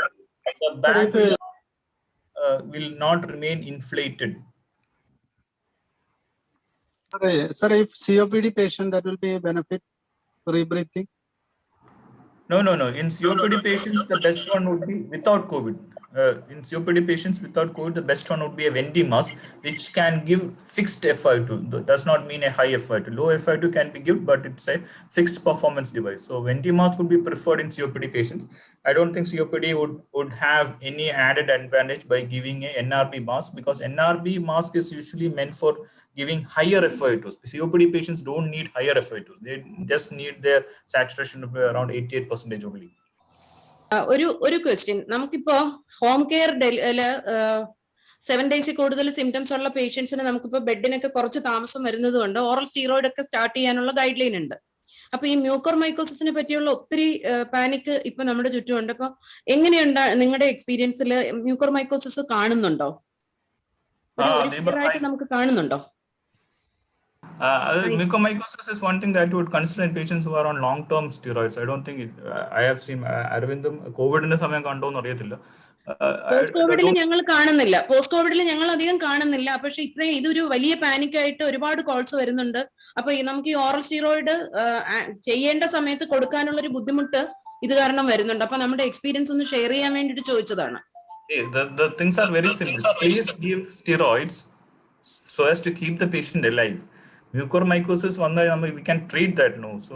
the bag will not remain inflated. Sir, if COPD patient, that will be a benefit for rebreathing. No. In COPD patients, the best one would be without COVID. In COPD patients without COVID, the best one would be a Venti mask, which can give fixed FiO2. That does not mean a high FiO2. Low FiO2 can be given, but it's a fixed performance device. So Venti mask would be preferred in COPD patients. I don't think COPD would have any added advantage by giving a NRB mask, because NRB mask is usually meant for giving higher FiO2s. COPD patients don't need higher FiO2s. They just need their saturation of around 88% only. ഒരു question, നമുക്കിപ്പോ home care 7 days കൂടുതൽ symptoms ഉള്ള പേഷ്യൻസിന് നമുക്കിപ്പോ ബെഡിനൊക്കെ കുറച്ച് താമസം വരുന്നത് കൊണ്ട് ഓറൽ സ്റ്റീറോയിഡ് ഒക്കെ സ്റ്റാർട്ട് ചെയ്യാനുള്ള ഗൈഡ് ലൈൻ ഉണ്ട്. അപ്പൊ ഈ മ്യൂക്കോർമൈക്കോസിസിനെ പറ്റിയുള്ള ഒത്തിരി പാനിക് ഇപ്പൊ നമ്മുടെ ചുറ്റുമുണ്ട്. അപ്പൊ എങ്ങനെയുണ്ട് നിങ്ങളുടെ എക്സ്പീരിയൻസിൽ മ്യൂക്കോർമൈക്കോസിസ് കാണുന്നുണ്ടോ? നമുക്ക് കാണുന്നുണ്ടോ? Mucormycosis is one thing that you would consider in patients who are on long-term steroids. I don't think I have seen Arvindum COVID in the സമയം കണ്ടോന്ന് അറിയത്തില്ല. പോസ്റ്റ് കോവിഡിൽ ഞങ്ങൾ കാണുന്നില്ല. പോസ്റ്റ് കോവിഡിൽ ഞങ്ങൾ അധികം കാണുന്നില്ല. പക്ഷെ ഇത്രയും ഇതൊരു വലിയ പാനിക് ആയിട്ട് ഒരുപാട് കോൾസ് വരുന്നുണ്ട്. അപ്പൊ നമുക്ക് ഈ ഓറൽ സ്റ്റീറോയിഡ് ചെയ്യേണ്ട സമയത്ത് കൊടുക്കാനുള്ള ഒരു ബുദ്ധിമുട്ട് ഇത് കാരണം വരുന്നുണ്ട്. അപ്പൊ നമ്മുടെ എക്സ്പീരിയൻസ് ഒന്ന് ഷെയർ ചെയ്യാൻ വേണ്ടിട്ട് ചോദിച്ചതാണ്. The things are very simple. Please give steroids so as to keep the patient alive. Mucormycosis, we can treat that now. So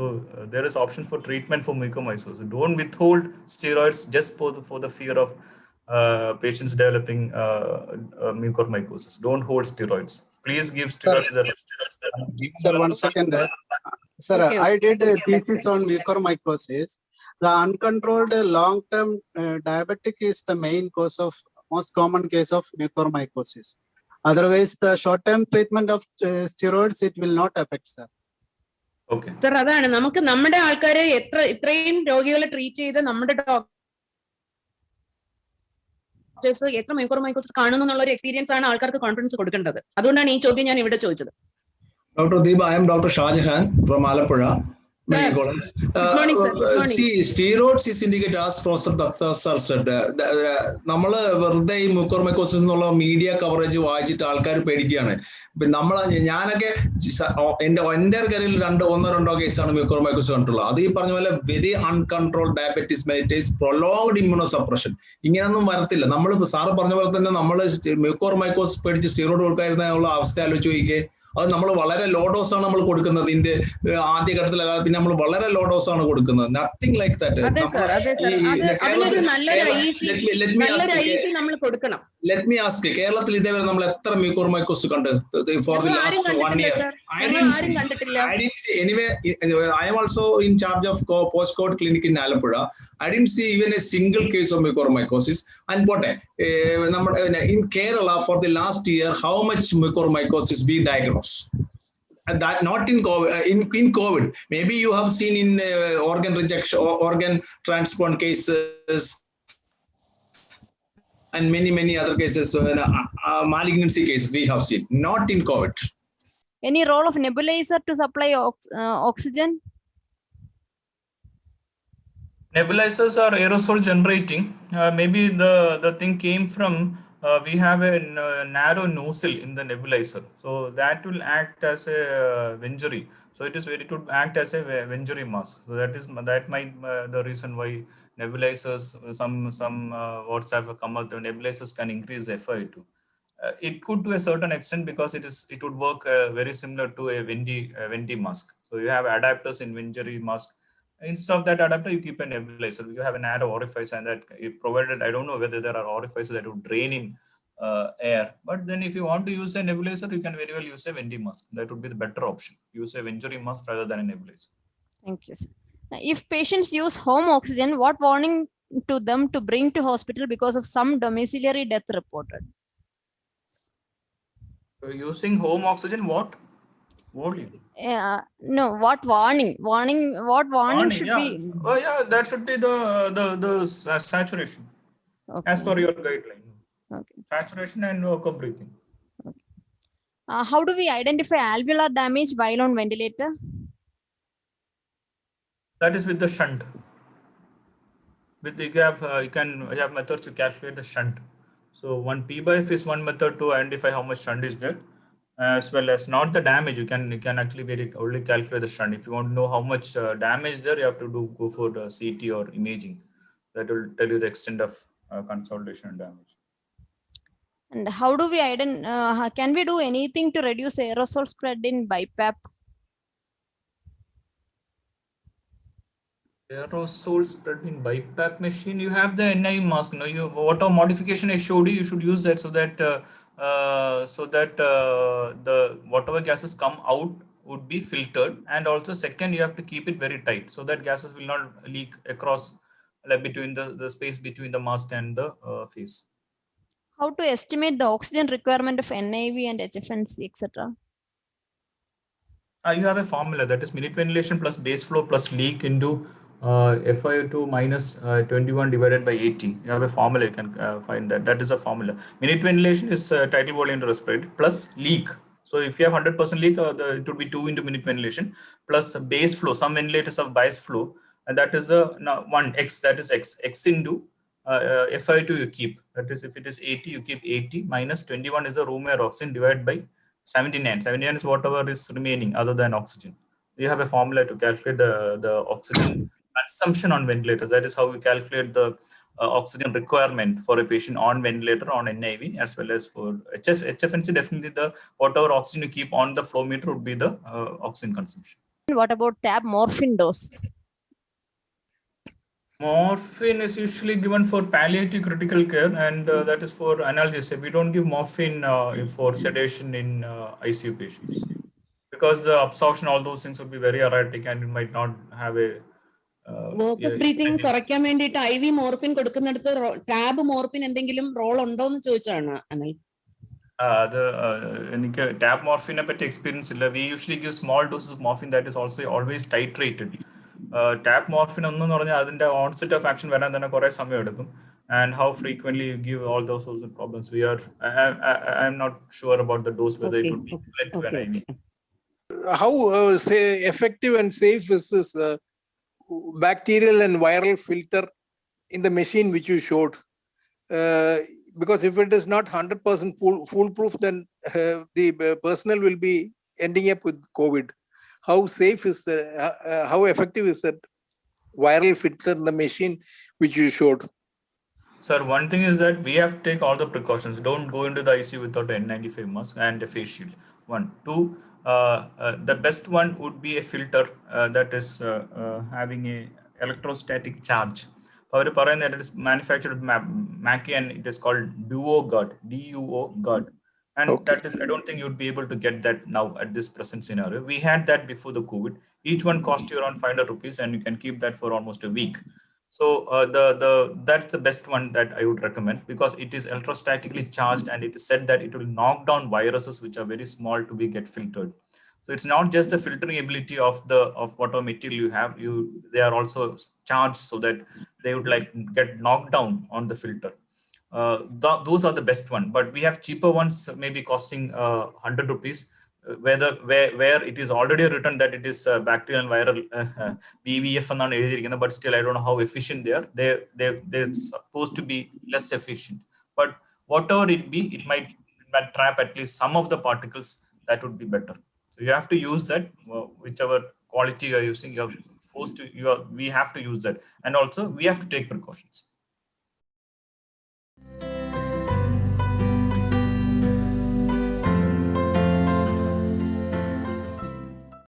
there is option for treatment for mucormycosis. Don't withhold steroids just for the fear of patients developing mucormycosis. Don't hold steroids. Please give steroids. Sir, 1 second. Sir, okay. I did a thesis on mucormycosis. The uncontrolled long-term diabetic is the main cause of most common case of mucormycosis. Otherwise, the short-term treatment of steroids, it will not affect, sir. Okay. Sir, അതാണ് നമുക്ക് നമ്മുടെ ആൾക്കാരെ ഇത്രയും രോഗികളെ treat ചെയ്ത് നമ്മുടെ doctors എത്ര mucormycosis കാണുന്നു എന്നുള്ള ഒരു എക്സ്പീരിയൻസ് ആണ് ആൾക്കാർക്ക് കോൺഫിഡൻസ് കൊടുക്കേണ്ടത്. അതുകൊണ്ടാണ് ഈ ചോദ്യം ഞാൻ ഇവിടെ ചോദിച്ചത്. Dr. Deep, I am Dr. Shahjahan from Alappuzha. See, steroids is indicated as Professor Sir said. നമ്മള് വെറുതെ ഈ മ്യൂക്കോർമൈക്കോസിസ് എന്നുള്ള മീഡിയ കവറേജ് വായിച്ചിട്ട് ആൾക്കാർ പേടിക്കുകയാണ്. ഞാനൊക്കെ എന്റെ കരിയറിൽ 1-2 കേസാണ് മ്യൂക്കോർമൈക്കോസിസ് കണ്ടുള്ളത്. അത് ഈ പറഞ്ഞ പോലെ very uncontrolled diabetes mellitus prolonged immuno suppression ഇങ്ങനെയൊന്നും വരത്തില്ല. നമ്മൾ സാറ് പറഞ്ഞ പോലെ തന്നെ നമ്മൾ മ്യൂക്കോർമൈക്കോസിസ് പേടിച്ച് സ്റ്റീറോയിഡ് കൊടുക്കാതിരുന്നുള്ള അവസ്ഥ ആലോചിച്ച് നോക്കിക്കേ. അത് നമ്മൾ വളരെ ലോ ഡോസ് ആണ് നമ്മൾ കൊടുക്കുന്നത്. ഇതിന്റെ ആദ്യ ഘട്ടത്തിലല്ലാതെ പിന്നെ നമ്മൾ വളരെ ലോ ഡോസ് ആണ് കൊടുക്കുന്നത്. Nothing like that. Let me ask, കേരളത്തിൽ ഇതേവരെ നമ്മൾ എത്ര മ്യൂക്കോർമൈക്കോസിസ് കണ്ട് for the last 1 year? Anyway, I am also in charge of post-COVID clinic in Alappuzha. I didn't see even a single case of mucormycosis. And what in Kerala for the last year, how much mucormycosis we diagnosed? And that not in COVID, in COVID. Maybe you have seen in organ rejection, organ transplant cases, and many other cases, malignancy cases we have seen. Not in COVID. Any role of nebulizer to supply oxygen? Nebulizers are aerosol generating. Maybe the thing came from we have a narrow nozzle in the nebulizer, so that will act as a Venturi. So it would act as a Venturi mask. So that might the reason why nebulizers, some words have come out. The nebulizers can increase the FiO2. It could to a certain extent, because it would work very similar to a Venti mask. So you have adapters in Venturi mask. Instead of that adapter, you keep a nebulizer. You have a narrow orifice, and that provided, I don't know whether there are orifices that would drain in air. But then if you want to use a nebulizer, you can very well use a Venti mask. That would be the better option. Use a Venturi mask rather than a nebulizer. Thank you, sir. Now, if patients use home oxygen, what warning to them to bring to hospital because of some domiciliary death reported? Using home oxygen, what? Volume. No, what warning? What warning should Yeah. be? Oh, yeah, that should be the saturation as Okay. per your guideline. Okay. Saturation and workup breathing. How do we identify alveolar damage while on ventilator? That is with the shunt. With you have methods to calculate the shunt. So one P by F is one method to identify how much shunt is there, as well as not the damage. You can actually only calculate the shunt. If you want to know how much damage there, you have to go for the CT or imaging. That will tell you the extent of consolidation and damage. And how do we identify? Can we do anything to reduce aerosol spread in BiPAP? Aerosol spread in BiPAP machine. You have the NIV mask. No, whatever modification I showed you, you should use that so that the whatever gases come out would be filtered. And also, second, you have to keep it very tight so that gases will not leak across, like between the space between the mask and the face. How to estimate the oxygen requirement of NIV and HFNC, etc.? You have a formula, that is minute ventilation plus base flow plus leak into FiO2 minus 21 divided by 80. You have a formula, you can find that. That is a formula. Minute ventilation is tidal volume respirated plus leak. So if you have 100% leak, it would be 2 into minute ventilation plus base flow. Some ventilators have base flow, and that is one X. That is X into FiO2 you keep. That is, if it is 80, you keep 80 minus 21 is the room air oxygen divided by 79. 79 is whatever is remaining other than oxygen. You have a formula to calculate the oxygen consumption on ventilators. That is how we calculate the oxygen requirement for a patient on ventilator, on NIV, as well as for HFNC. Definitely the whatever oxygen you keep on the flow meter would be the oxygen consumption. What about TAP morphine dose? Morphine is usually given for palliative critical care, and that is for analgesia. We don't give morphine for sedation in ICU patients because the absorption, all those things would be very erratic, and it might not have a works breathing കുറയ്ക്കാൻ വേണ്ടിയിട്ട് IV morphine കൊടുക്കുന്നിടത്ത് tab morphine എന്തെങ്കിലും role ഉണ്ടോ എന്ന് ചോദിച്ചാണ് അനിൽ. എനിക്ക് tab മോർഫിനെ പറ്റി experience ഇല്ല. We usually give small doses of morphine that is also always titrated. Tap morphine എന്ന് പറഞ്ഞാൽ അതിന്റെ ഓൺസെറ്റ് ഓഫ് ആക്ഷൻ വരാൻ തന്നെ കുറെ സമയം എടുക്കും. And how frequently you give all those sorts of problems. I'm not sure about the dose, whether it would be equivalent to an IV. How say effective and safe is this bacterial and viral filter in the machine which you showed? Because if it is not 100% foolproof, then the personnel will be ending up with COVID. How safe is how effective is that viral filter in the machine which you showed? Sir, one thing is that we have to take all the precautions. Don't go into the ICU without an N95 mask and a face shield. 1, 2, the best one would be a filter that is having a electrostatic charge. It is manufactured Mackie, and it is called DuoGuard, DUO guard. And that is, I don't think you'd be able to get that now at this present scenario. We had that before the COVID. Each one cost you around 500 rupees, and you can keep that for almost a week. So that's the best one that I would recommend, because it is electrostatically charged, and it is said that it will knock down viruses which are very small to get filtered. So it's not just the filtering ability of whatever material you have. They are also charged so that they would get knocked down on the filter. Those are the best one, but we have cheaper ones, maybe costing 100 rupees, where it is already written that it is bacterial and viral BVF, but still I don't know how efficient they are. They're supposed to be less efficient, but whatever it be, it might trap at least some of the particles. That would be better. So you have to use that, whichever quality you are using. We have to use that, and also we have to take precautions.